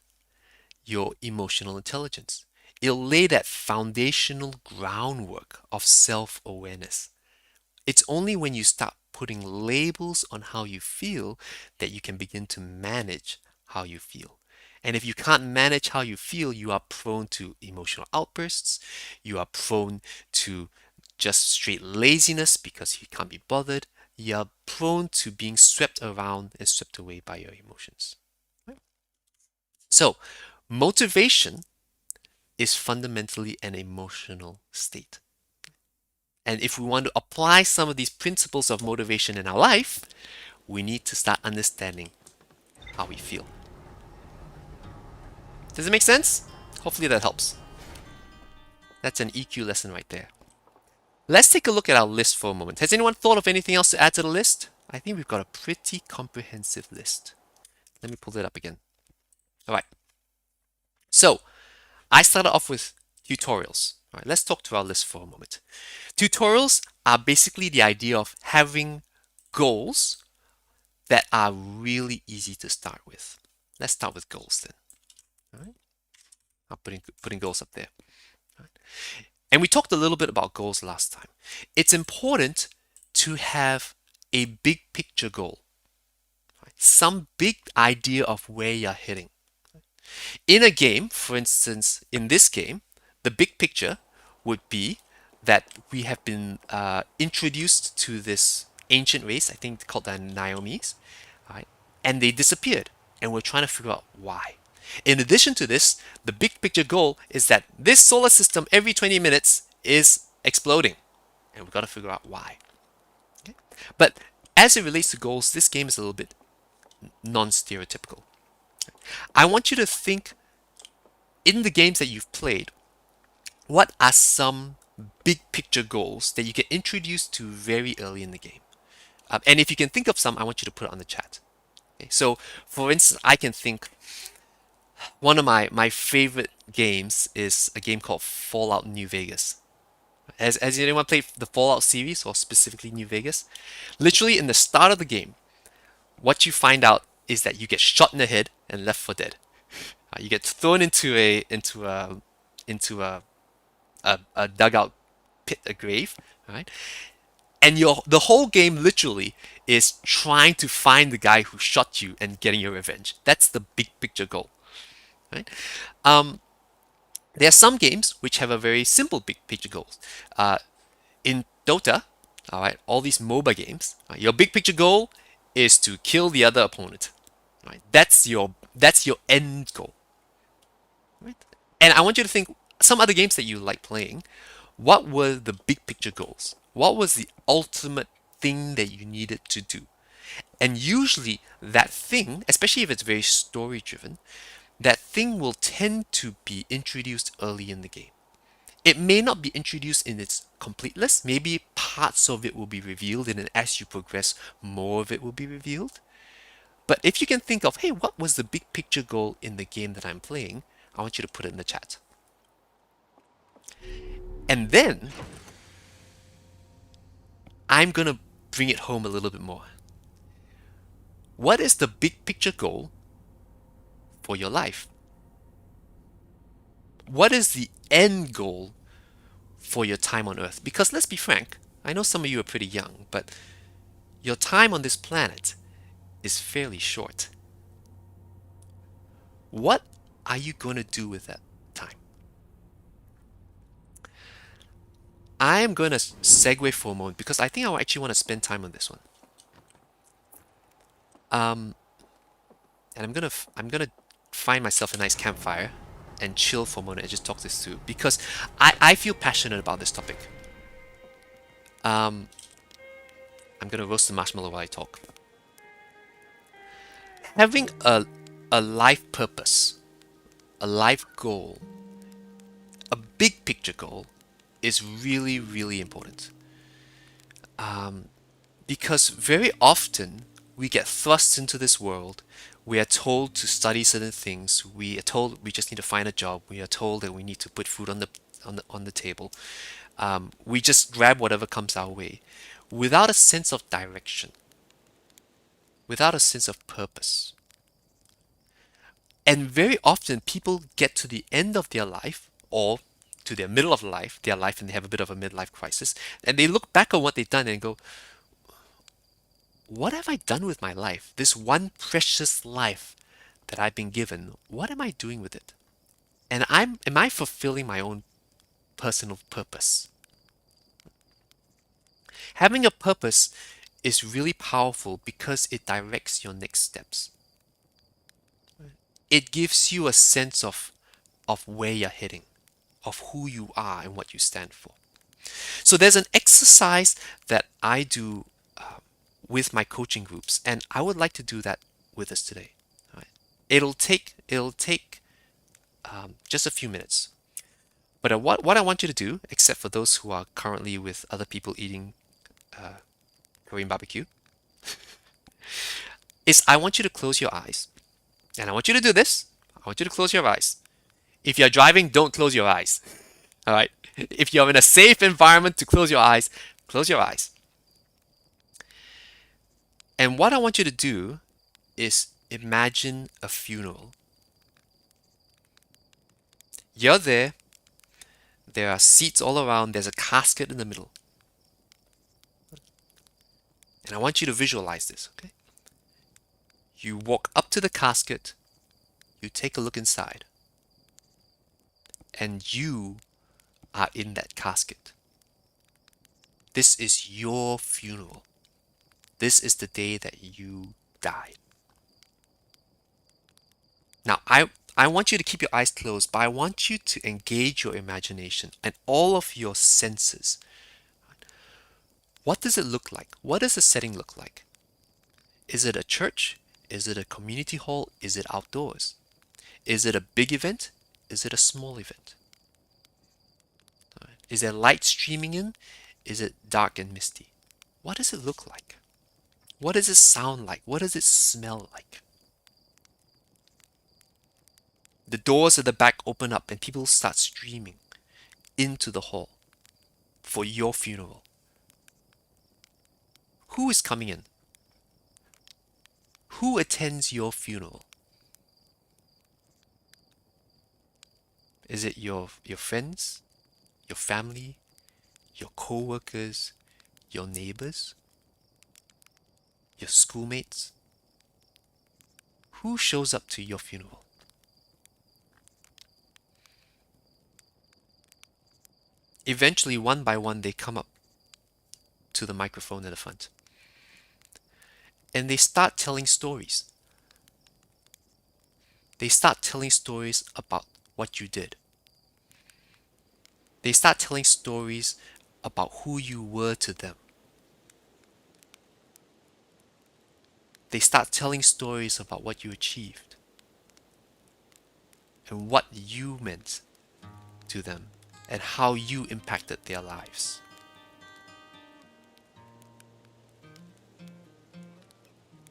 Speaker 1: your emotional intelligence. It'll lay that foundational groundwork of self awareness. It's only when you start putting labels on how you feel that you can begin to manage how you feel. And if you can't manage how you feel, you are prone to emotional outbursts. You are prone to just straight laziness because you can't be bothered. You are prone to being swept around and swept away by your emotions. Right? So, motivation is fundamentally an emotional state. And if we want to apply some of these principles of motivation in our life, we need to start understanding how we feel. Does it make sense? Hopefully that helps. That's an EQ lesson right there. Let's take a look at our list for a moment. Has anyone thought of anything else to add to the list? I think we've got a pretty comprehensive list. Let me pull it up again. All right. So I started off with tutorials. All right, let's talk to our list for a moment. Tutorials are basically the idea of having goals that are really easy to start with. Let's start with goals then. All right. I'm putting goals up there. All right. And we talked a little bit about goals last time. It's important to have a big picture goal, right? Some big idea of where you're heading. In a game, for instance, in this game, the big picture would be that we have been introduced to this ancient race, I think called the Naomis, right? And they disappeared, and we're trying to figure out why. In addition to this, the big picture goal is that this solar system every 20 minutes is exploding, and we've got to figure out why. Okay? But as it relates to goals, this game is a little bit non-stereotypical. I want you to think in the games that you've played, what are some big picture goals that you get introduced to very early in the game? And if you can think of some, I want you to put it on the chat. Okay, so, for instance, I can think one of my favorite games is a game called Fallout New Vegas. Has anyone played the Fallout series or specifically New Vegas? Literally, in the start of the game, what you find out is that you get shot in the head and left for dead. You get thrown into a dugout pit, a grave, right? And the whole game literally is trying to find the guy who shot you and getting your revenge. That's the big picture goal, right? Um, there are some games which have a very simple big picture goal. In Dota, all right, all these MOBA games, your big picture goal is to kill the other opponent, right? That's your end goal, right? And I want you to think some other games that you like playing. What were the big picture goals? What was the ultimate thing that you needed to do? And usually that thing, especially if it's very story driven, that thing will tend to be introduced early in the game. It may not be introduced in its complete list. Maybe parts of it will be revealed, and then as you progress, more of it will be revealed. But if you can think of, hey, what was the big picture goal in the game that I'm playing? I want you to put it in the chat. And then I'm going to bring it home a little bit more. What is the big picture goal for your life? What is the end goal for your time on Earth? Because let's be frank, I know some of you are pretty young, but your time on this planet is fairly short. What are you going to do with that time? I am going to segue for a moment because I think I actually want to spend time on this one. and I'm gonna find myself a nice campfire and chill for a moment and just talk this through because I feel passionate about this topic. Um, I'm gonna roast the marshmallow while I talk. Having a life purpose, a life goal, a big picture goal is really, really important. Because very often we get thrust into this world. We are told to study certain things. We are told we just need to find a job. We are told that we need to put food on the table. We just grab whatever comes our way, without a sense of direction, without a sense of purpose. And very often people get to the end of their life or to their middle of their life, and they have a bit of a midlife crisis, and they look back on what they've done and go, what have I done with my life? This one precious life that I've been given, what am I doing with it? And am I fulfilling my own personal purpose? Having a purpose is really powerful because it directs your next steps. It gives you a sense of where you're heading, of who you are and what you stand for. So there's an exercise that I do with my coaching groups, and I would like to do that with us today. All right. It'll take just a few minutes. But what I want you to do, except for those who are currently with other people eating Korean barbecue, is I want you to close your eyes. And I want you to do this. I want you to close your eyes. If you're driving, don't close your eyes. All right. If you're in a safe environment to close your eyes, close your eyes. And what I want you to do is imagine a funeral. You're there. There are seats all around. There's a casket in the middle. And I want you to visualize this, okay? You walk up to the casket, you take a look inside, and you are in that casket. This is your funeral. This is the day that you died. Now, I want you to keep your eyes closed, but I want you to engage your imagination and all of your senses. What does it look like? What does the setting look like? Is it a church? Is it a community hall? Is it outdoors? Is it a big event? Is it a small event? Is there light streaming in? Is it dark and misty? What does it look like? What does it sound like? What does it smell like? The doors at the back open up and people start streaming into the hall for your funeral. Who is coming in? Who attends your funeral? Is it your friends, your family, your co-workers, your neighbors, your schoolmates? Who shows up to your funeral? Eventually, one by one, they come up to the microphone at the front. And they start telling stories. They start telling stories about what you did. They start telling stories about who you were to them. They start telling stories about what you achieved and what you meant to them and how you impacted their lives.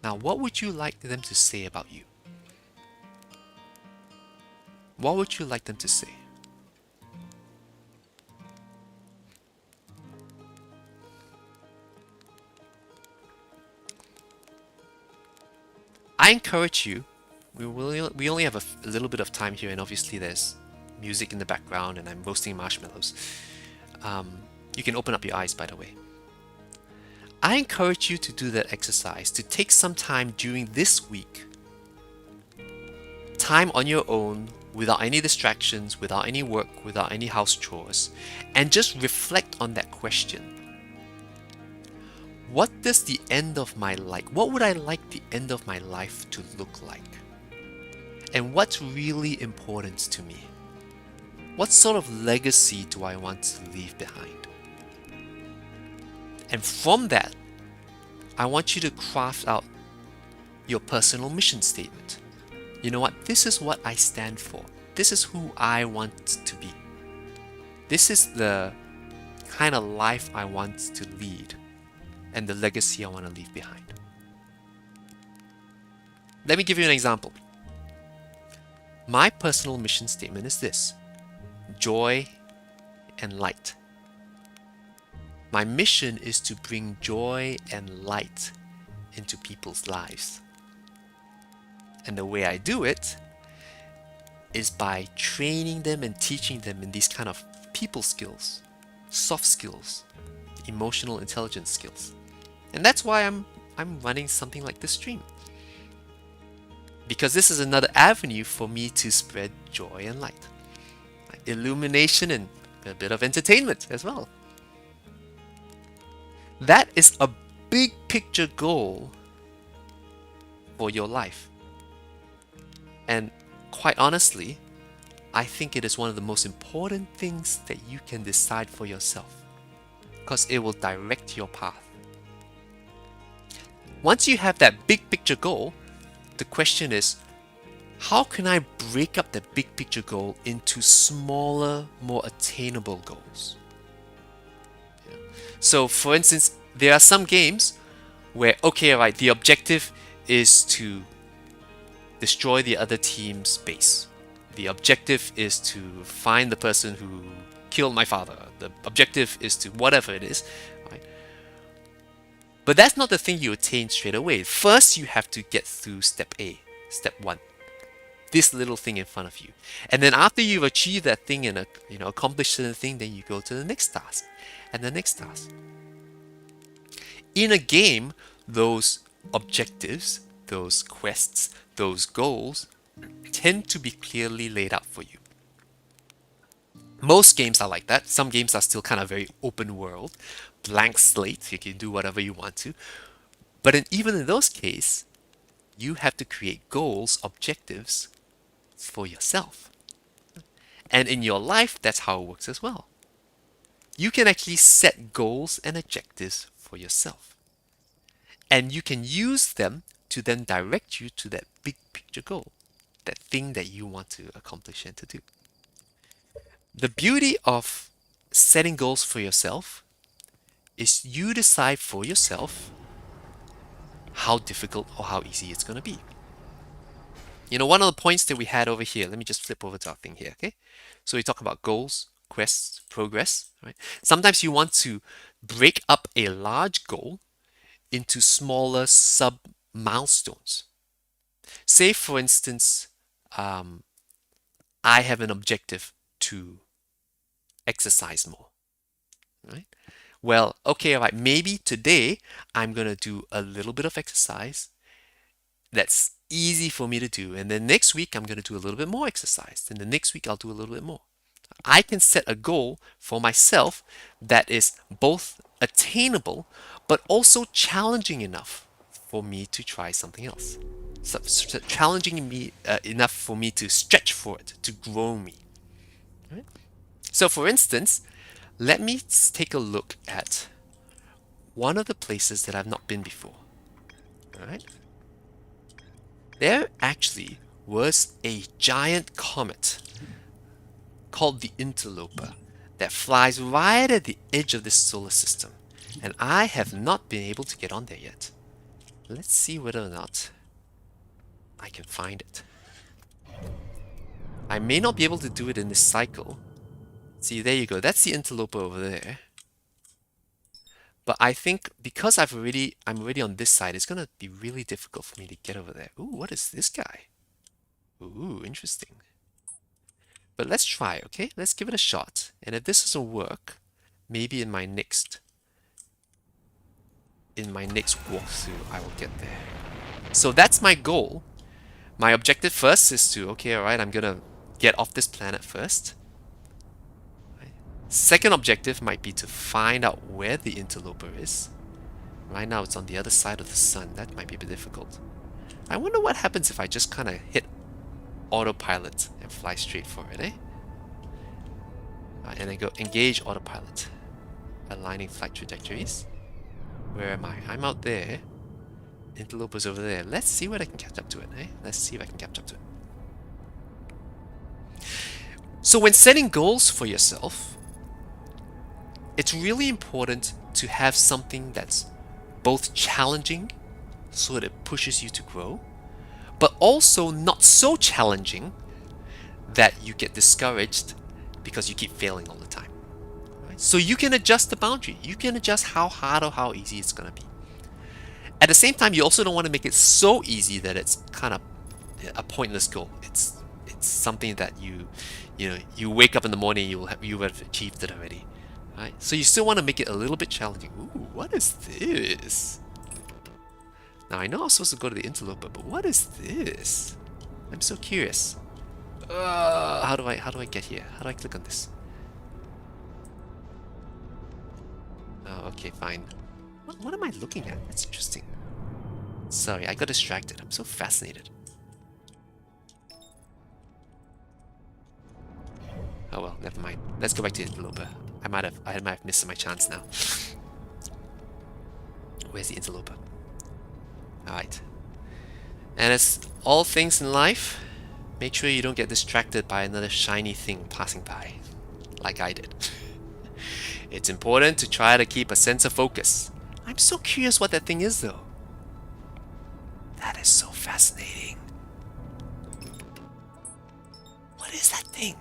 Speaker 1: Now, what would you like them to say about you? What would you like them to say? I encourage you, we only have a little bit of time here, and obviously there's music in the background and I'm roasting marshmallows. You can open up your eyes, by the way. I encourage you to do that exercise, to take some time during this week, time on your own, without any distractions, without any work, without any house chores, and just reflect on that question. What does the end of my life, what would I like the end of my life to look like? And what's really important to me? What sort of legacy do I want to leave behind? And from that, I want you to craft out your personal mission statement. You know what? This is what I stand for. This is who I want to be. This is the kind of life I want to lead and the legacy I want to leave behind. Let me give you an example. My personal mission statement is this: joy and light. My mission is to bring joy and light into people's lives. And the way I do it is by training them and teaching them in these kind of people skills, soft skills, emotional intelligence skills. And that's why I'm running something like this stream. Because this is another avenue for me to spread joy and light. Illumination and a bit of entertainment as well. That is a big picture goal for your life. And quite honestly, I think it is one of the most important things that you can decide for yourself, because it will direct your path. Once you have that big picture goal, the question is, how can I break up the big picture goal into smaller, more attainable goals? So for instance, there are some games where, okay, right, the objective is to destroy the other team's base. The objective is to find the person who killed my father. The objective is to whatever it is, right? But that's not the thing you attain straight away. First, you have to get through step A, step 1. This little thing in front of you. And then after you've achieved that thing and accomplished the thing, then you go to the next task and the next task. In a game, those objectives, those quests, those goals tend to be clearly laid out for you. Most games are like that. Some games are still kind of very open world, blank slate, you can do whatever you want to. But even in those cases, you have to create goals, objectives for yourself. And in your life, that's how it works as well. You can actually set goals and objectives for yourself. And you can use them to then direct you to that big picture goal, that thing that you want to accomplish and to do. The beauty of setting goals for yourself is you decide for yourself how difficult or how easy it's going to be. You know, one of the points that we had over here, let me just flip over to our thing here, okay? So we talk about goals, quests, progress, right? Sometimes you want to break up a large goal into smaller sub milestones. Say, for instance, I have an objective to exercise more, right? Well, okay, all right, maybe today I'm going to do a little bit of exercise that's easy for me to do. And then next week, I'm going to do a little bit more exercise. And the next week, I'll do a little bit more. I can set a goal for myself that is both attainable, but also challenging enough for me to try something else. So challenging me enough for me to stretch for it, to grow me. Right? So for instance, let me take a look at one of the places that I've not been before. All right? There actually was a giant comet called the Interloper that flies right at the edge of this solar system, and I have not been able to get on there yet. Let's see whether or not I can find it. I may not be able to do it in this cycle. See, there you go. That's the Interloper over there. But I think because I'm already on this side, it's gonna be really difficult for me to get over there. Ooh, what is this guy? Ooh, interesting. But let's try, okay? Let's give it a shot. And if this doesn't work, maybe in my next walkthrough, I will get there. So that's my goal. My objective first is to, okay, alright, I'm gonna get off this planet first. Second objective might be to find out where the Interloper is. Right now it's on the other side of the sun. That might be a bit difficult. I wonder what happens if I just kind of hit autopilot and fly straight for it, eh? And then go engage autopilot. Aligning flight trajectories. Where am I? I'm out there. Interloper's over there. Let's see what I can catch up to it, eh? Let's see if I can catch up to it. So when setting goals for yourself, it's really important to have something that's both challenging so that it pushes you to grow, but also not so challenging that you get discouraged because you keep failing all the time. Right? So you can adjust the boundary. You can adjust how hard or how easy it's going to be. At the same time, you also don't want to make it so easy that it's kind of a pointless goal. It's something that you wake up in the morning, you have achieved it already. Right? So you still want to make it a little bit challenging. Ooh, what is this? Now I know I'm supposed to go to the interloper, but what is this? I'm so curious. How do I get here? How do I click on this? Oh, okay, fine. What am I looking at? That's interesting. Sorry, I got distracted. I'm so fascinated. Oh well, never mind. Let's go back to the interloper. I might have missed my chance now. Where's the interloper? Alright. And as all things in life, make sure you don't get distracted by another shiny thing passing by, like I did. It's important to try to keep a sense of focus. I'm so curious what that thing is though. That is so fascinating. What is that thing?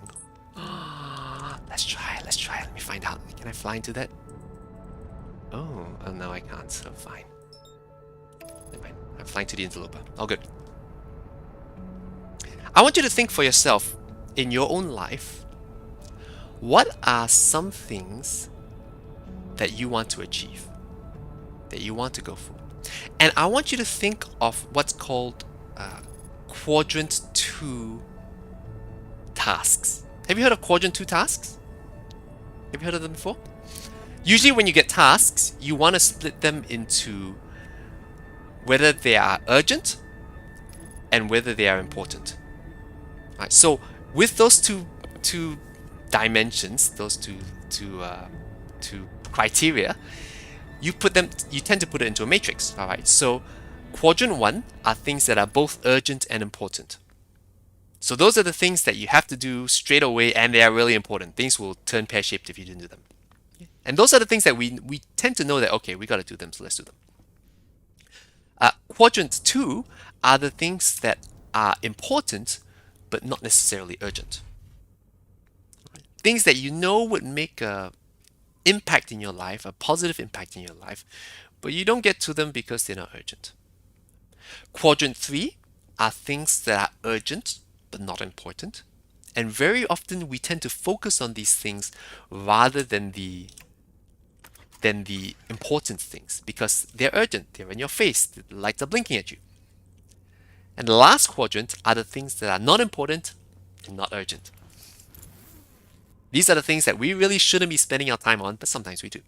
Speaker 1: Let's try. Let me find out. Can I fly into that? Oh no, I can't. So fine. Never mind. I'm flying to the interloper. All good. I want you to think for yourself, in your own life, what are some things that you want to achieve, that you want to go for? And I want you to think of what's called quadrant 2 tasks. Have you heard of quadrant 2 tasks? Have you heard of them before? Usually when you get tasks, you want to split them into whether they are urgent and whether they are important. Right, so with those two dimensions, those two criteria, you tend to put it into a matrix. All right. So quadrant 1 are things that are both urgent and important. So those are the things that you have to do straight away, and they are really important. Things will turn pear-shaped if you didn't do them. And those are the things that we tend to know that, okay, we got to do them, so let's do them. Quadrant 2 are the things that are important, but not necessarily urgent. Things that you know would make a impact in your life, a positive impact in your life, but you don't get to them because they're not urgent. Quadrant 3 are things that are urgent, but not important. And very often we tend to focus on these things rather than the important things because they're urgent, they're in your face, the lights are blinking at you. And the last quadrant are the things that are not important and not urgent. These are the things that we really shouldn't be spending our time on, but sometimes we do.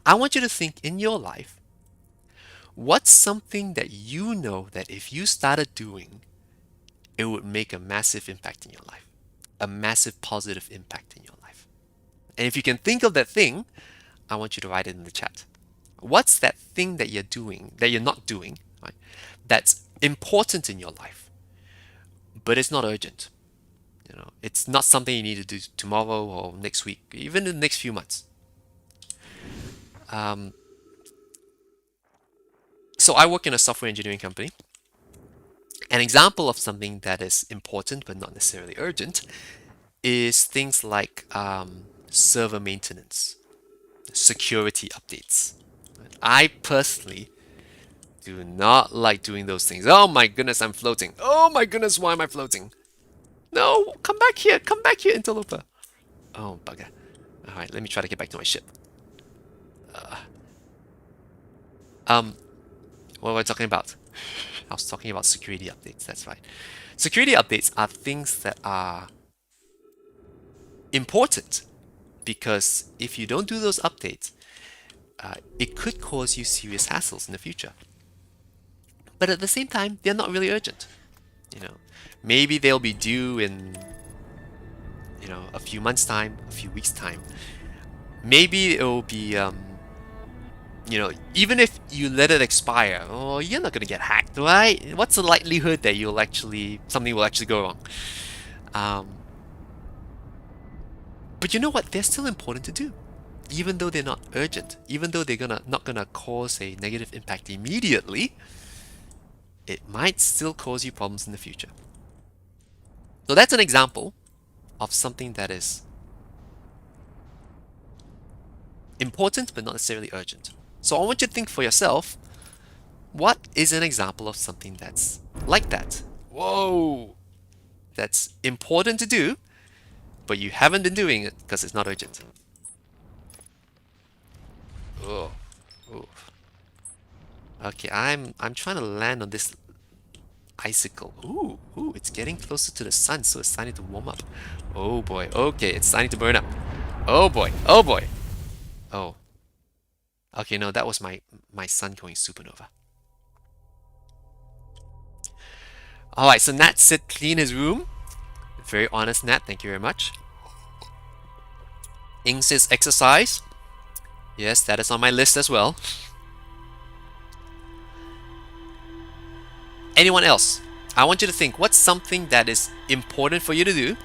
Speaker 1: I want you to think in your life, what's something that you know that if you started doing, it would make a massive impact in your life, a massive positive impact in your life. And if you can think of that thing, I want you to write it in the chat. What's that thing that you're doing, that you're not doing, right, that's important in your life, but it's not urgent? You know, it's not something you need to do tomorrow or next week, even in the next few months. So I work in a software engineering company. An example of something that is important but not necessarily urgent is things like server maintenance, security updates. I personally do not like doing those things. Oh my goodness, I'm floating. Oh my goodness, why am I floating? No, come back here, interloper. Oh, bugger. Alright, let me try to get back to my ship. What were I talking about? I was talking about security updates, that's right. Security updates are things that are important because if you don't do those updates, it could cause you serious hassles in the future. But at the same time, they're not really urgent. You know, maybe they'll be due in, a few months' time, a few weeks' time. Maybe it'll be, even if you let it expire, oh, you're not gonna get hacked, right? What's the likelihood that something will actually go wrong? Um, but you know what? They're still important to do, even though they're not urgent, even though they're not gonna cause a negative impact immediately. It might still cause you problems in the future. So that's an example of something that is important but not necessarily urgent. So I want you to think for yourself, what is an example of something that's like that? Whoa! That's important to do, but you haven't been doing it because it's not urgent. Oh, oh. Okay, I'm trying to land on this icicle. Ooh, it's getting closer to the sun, so it's starting to warm up. Oh boy, okay, it's starting to burn up. Oh boy, oh boy. Oh, okay, no, that was my sun going supernova. Alright, so Nat said clean his room. Very honest, Nat, thank you very much. Ing says exercise. Yes, that is on my list as well. Anyone else? I want you to think, what's something that is important for you to do,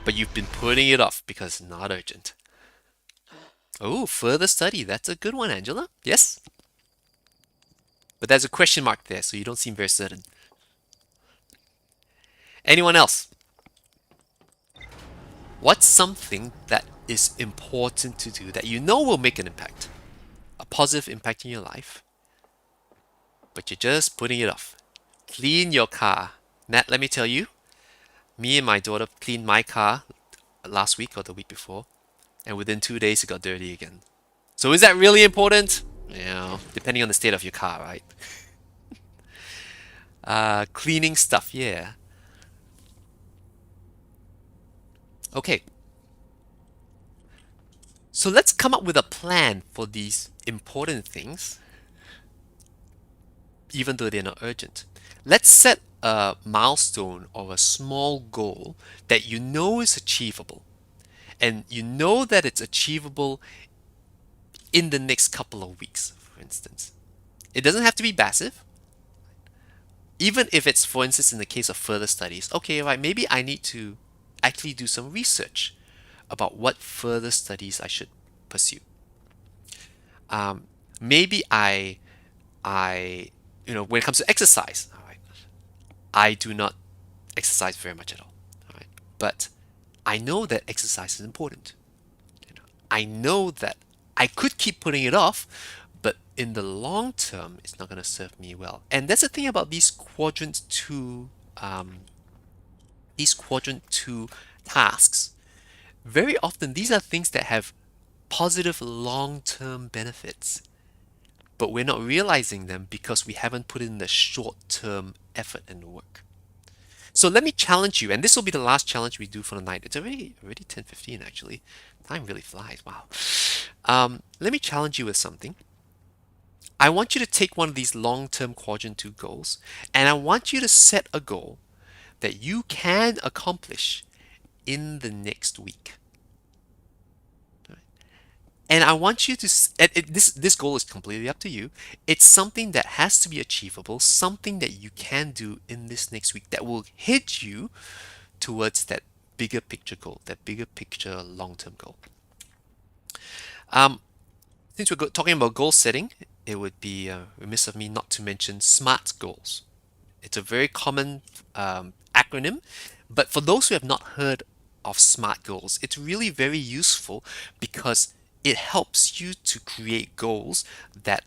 Speaker 1: but you've been putting it off because it's not urgent? Oh, further study. That's a good one, Angela. Yes? But there's a question mark there, so you don't seem very certain. Anyone else? What's something that is important to do that you know will make an impact? A positive impact in your life, but you're just putting it off. Clean your car. Nat, let me tell you, me and my daughter cleaned my car last week or the week before, and within 2 days it got dirty again. So is that really important? Depending on the state of your car, right? Cleaning stuff, yeah. Okay. So let's come up with a plan for these important things, even though they're not urgent. Let's set a milestone or a small goal that you know is achievable. And you know that it's achievable in the next couple of weeks, for instance. It doesn't have to be massive. Even if it's, for instance, in the case of further studies, okay, right, maybe I need to actually do some research about what further studies I should pursue. Maybe when it comes to exercise, all right, I do not exercise very much at all right, but I know that exercise is important. I know that I could keep putting it off, but in the long term, it's not going to serve me well. And that's the thing about these quadrant two tasks. Very often, these are things that have positive long-term benefits, but we're not realizing them because we haven't put in the short-term effort and work. So let me challenge you, and this will be the last challenge we do for the night. It's already 10:15 actually. Time really flies. Wow. Let me challenge you with something. I want you to take one of these long-term quadrant 2 goals, and I want you to set a goal that you can accomplish in the next week. And I want you to, this goal is completely up to you. It's something that has to be achievable, something that you can do in this next week that will hit you towards that bigger picture goal, that bigger picture long-term goal. Since we're talking about goal setting, it would be remiss of me not to mention SMART goals. It's a very common acronym, but for those who have not heard of SMART goals, it's really very useful because it helps you to create goals that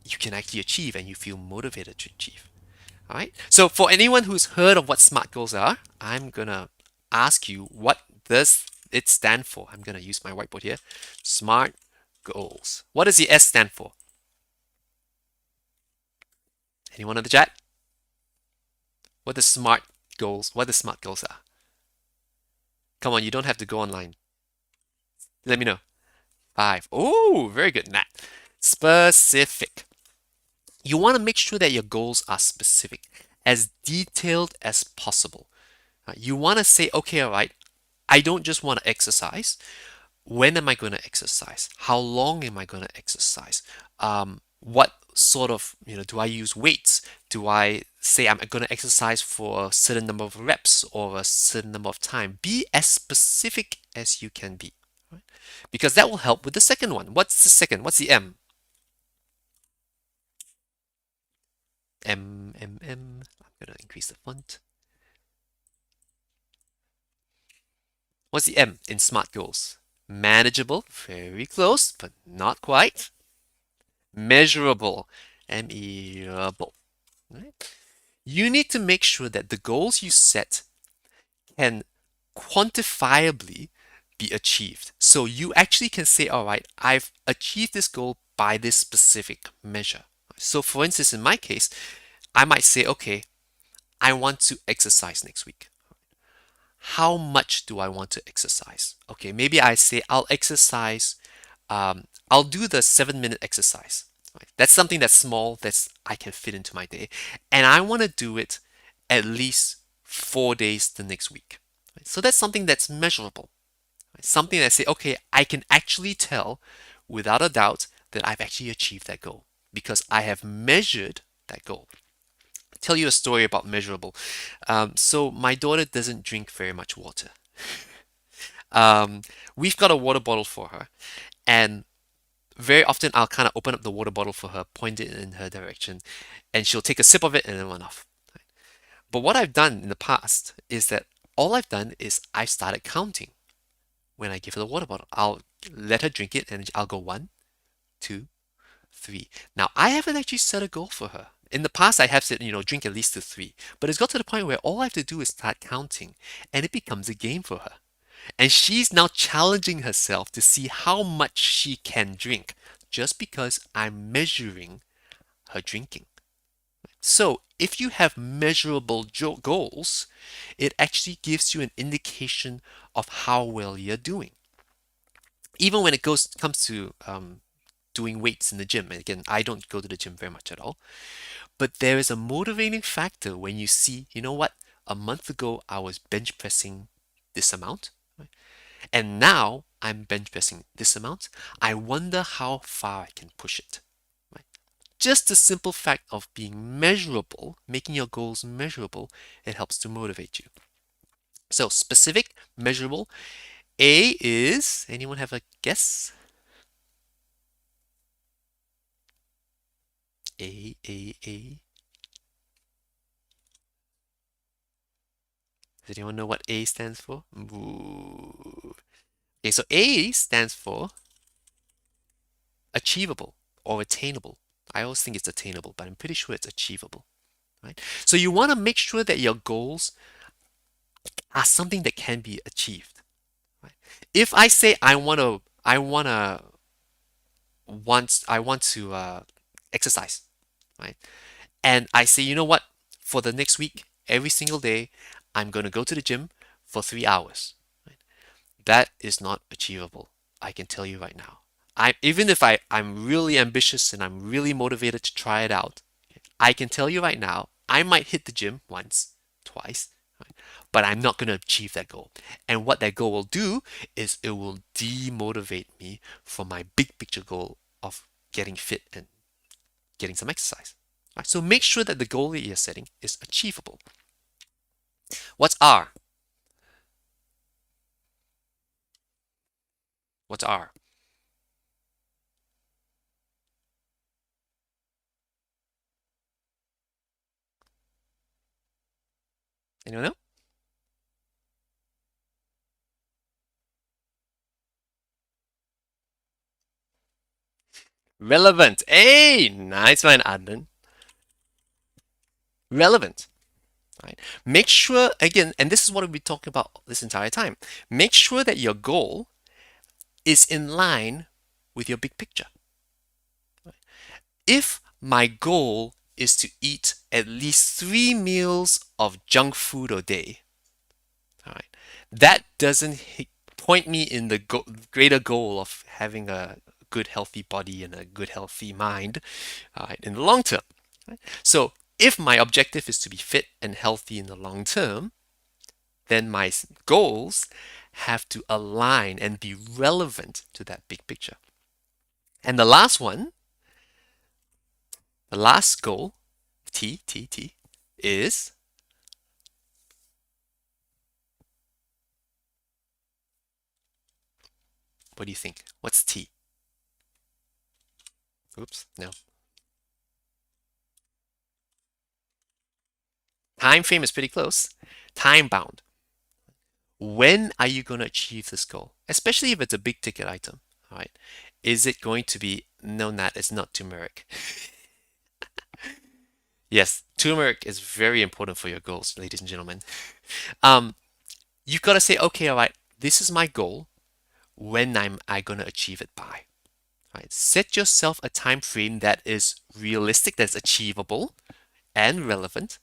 Speaker 1: you can actually achieve and you feel motivated to achieve. All right. So for anyone who's heard of what SMART goals are, I'm gonna ask you, what does it stand for? I'm gonna use my whiteboard here. SMART goals. What does the S stand for? Anyone in the chat? What the SMART goals? What the SMART goals are? Come on, you don't have to go online. Let me know. 5. Oh, very good, Nat. Specific. You want to make sure that your goals are specific. as detailed as possible. You want to say, okay, all right, I don't just want to exercise. When am I going to exercise? How long am I going to exercise? What sort of, do I use weights? Do I say I'm going to exercise for a certain number of reps or a certain number of time? Be as specific as you can be, right? Because that will help with the second one. What's the second? What's the M? M, M, M. I'm going to increase the font. What's the M in SMART goals? Manageable, very close, but not quite. Measurable, measurable. Right? You need to make sure that the goals you set can quantifiably be achieved. So you actually can say, all right, I've achieved this goal by this specific measure. So for instance, in my case, I might say, okay, I want to exercise next week. How much do I want to exercise? Okay, maybe I say I'll exercise, I'll do the 7-minute exercise. Right? That's something that's small that's I can fit into my day. And I want to do it at least 4 days the next week. Right? So that's something that's measurable. Right? Something that I say, okay, I can actually tell without a doubt that I've actually achieved that goal because I have measured that goal. Tell you a story about measurable. So my daughter doesn't drink very much water. Um, we've got a water bottle for her, and very often I'll kind of open up the water bottle for her, point it in her direction, and she'll take a sip of it and then run off. But what I've done in the past is that all I've done is I've started counting when I give her the water bottle. I'll let her drink it and I'll go 1, 2, 3. Now, I haven't actually set a goal for her. In the past, I have said, drink at least to 3. But it's got to the point where all I have to do is start counting, and it becomes a game for her. And she's now challenging herself to see how much she can drink just because I'm measuring her drinking. So, if you have measurable goals, it actually gives you an indication of how well you're doing. Even when it comes to doing weights in the gym, and again, I don't go to the gym very much at all, but there is a motivating factor when you see, you know what, a month ago I was bench pressing this amount, right? And now I'm bench pressing this amount. I wonder how far I can push it. Right? Just the simple fact of being measurable, making your goals measurable, it helps to motivate you. So specific, measurable. A is, anyone have a guess? A. Does anyone know what A stands for? Ooh. Okay, so A stands for achievable or attainable. I always think it's attainable, but I'm pretty sure it's achievable, right? So you want to make sure that your goals are something that can be achieved, right? If I say I want to exercise, right? And I say, you know what? For the next week, every single day, I'm going to go to the gym for 3 hours. Right? That is not achievable. I can tell you right now. Even if I'm really ambitious and I'm really motivated to try it out, I can tell you right now, I might hit the gym once, twice, right? But I'm not going to achieve that goal. And what that goal will do is it will demotivate me from my big picture goal of getting fit and getting some exercise. Right? So make sure that the goal that you're setting is achievable. What's R? What's R? Anyone know? Relevant. Hey, nice one, Adnan. Relevant. Right? Make sure, again, and this is what we'll be talking about this entire time. Make sure that your goal is in line with your big picture. If my goal is to eat at least 3 meals of junk food a day, all right, that doesn't point me in the greater goal of having a good healthy body and a good healthy mind, all right, in the long term. Right? So If my objective is to be fit and healthy in the long term, then my goals have to align and be relevant to that big picture. And the last one, the last goal, T, is what do you think? What's T? Oops, no. Time frame is pretty close. Time bound. When are you going to achieve this goal? Especially if it's a big ticket item, all right? Is it going to be, no, Nat, it's not turmeric. Yes, turmeric is very important for your goals, ladies and gentlemen. Um, you've got to say, okay, all right, this is my goal. When am I going to achieve it by? Right? Set yourself a time frame that is realistic, that's achievable and relevant,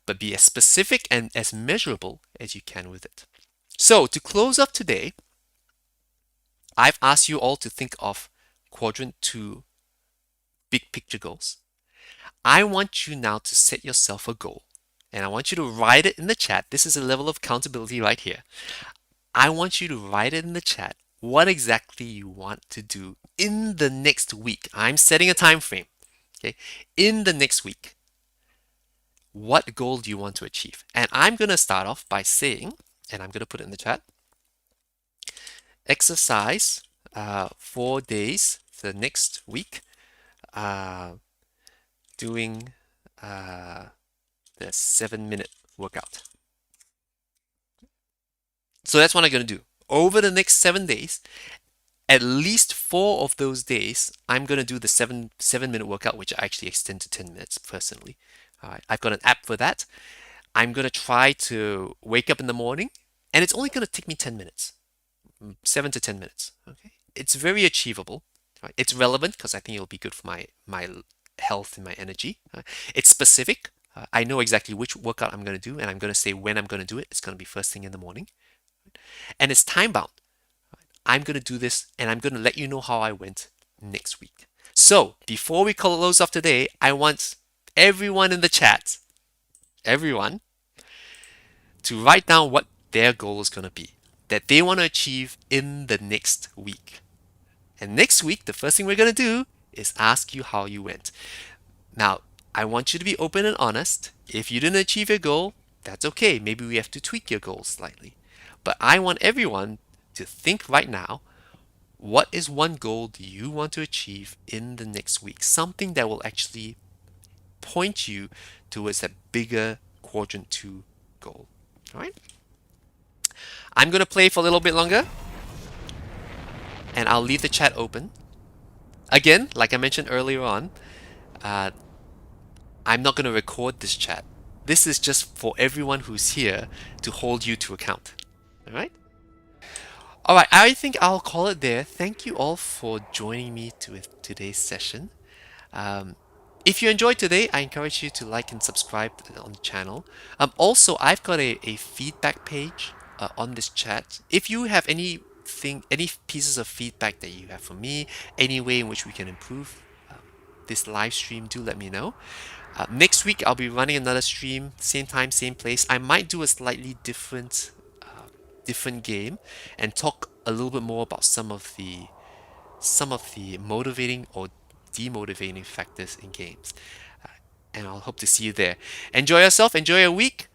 Speaker 1: but be as specific and as measurable as you can with it. So to close up today, I've asked you all to think of quadrant 2 big picture goals. I want you now to set yourself a goal, and I want you to write it in the chat. This is a level of accountability right here. I want you to write it in the chat what exactly you want to do in the next week. I'm setting a time frame. Okay, in the next week, what goal do you want to achieve? And I'm going to start off by saying, and I'm going to put it in the chat, exercise 4 days the next week, doing the 7-minute workout. So that's what I'm going to do. Over the next 7 days, at least 4 of those days, I'm going to do the 7-minute workout, which I actually extend to 10 minutes personally. All right, I've got an app for that. I'm going to try to wake up in the morning, and it's only going to take me 10 minutes, 7 to 10 minutes. Okay, it's very achievable. Right? It's relevant because I think it'll be good for my health and my energy. It's specific. I know exactly which workout I'm going to do, and I'm going to say when I'm going to do it. It's going to be first thing in the morning. And it's time bound. I'm going to do this, and I'm going to let you know how I went next week. So before we close off today, I want everyone in the chat, everyone, to write down what their goal is going to be, that they want to achieve in the next week. And next week, the first thing we're going to do is ask you how you went. Now, I want you to be open and honest. If you didn't achieve your goal, that's okay. Maybe we have to tweak your goals slightly. But I want everyone to think right now, what is one goal do you want to achieve in the next week? Something that will actually point you towards that bigger quadrant 2 goal. All right? I'm going to play for a little bit longer, and I'll leave the chat open. Again, like I mentioned earlier on, I'm not going to record this chat. This is just for everyone who's here to hold you to account. All right? All right, I think I'll call it there. Thank you all for joining me to today's session. If you enjoyed today, I encourage you to like and subscribe on the channel. Also, I've got a feedback page on this chat. If you have any pieces of feedback that you have for me, any way in which we can improve this live stream, do let me know. Next week, I'll be running another stream, same time, same place. I might do a slightly different game and talk a little bit more about some of the motivating or demotivating factors in games. And I'll hope to see you there. Enjoy yourself, enjoy your week,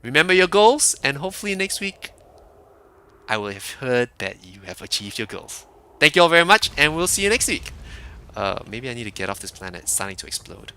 Speaker 1: remember your goals, and hopefully next week I will have heard that you have achieved your goals. Thank you all very much, and we'll see you next week. Maybe I need to get off this planet. It's starting to explode.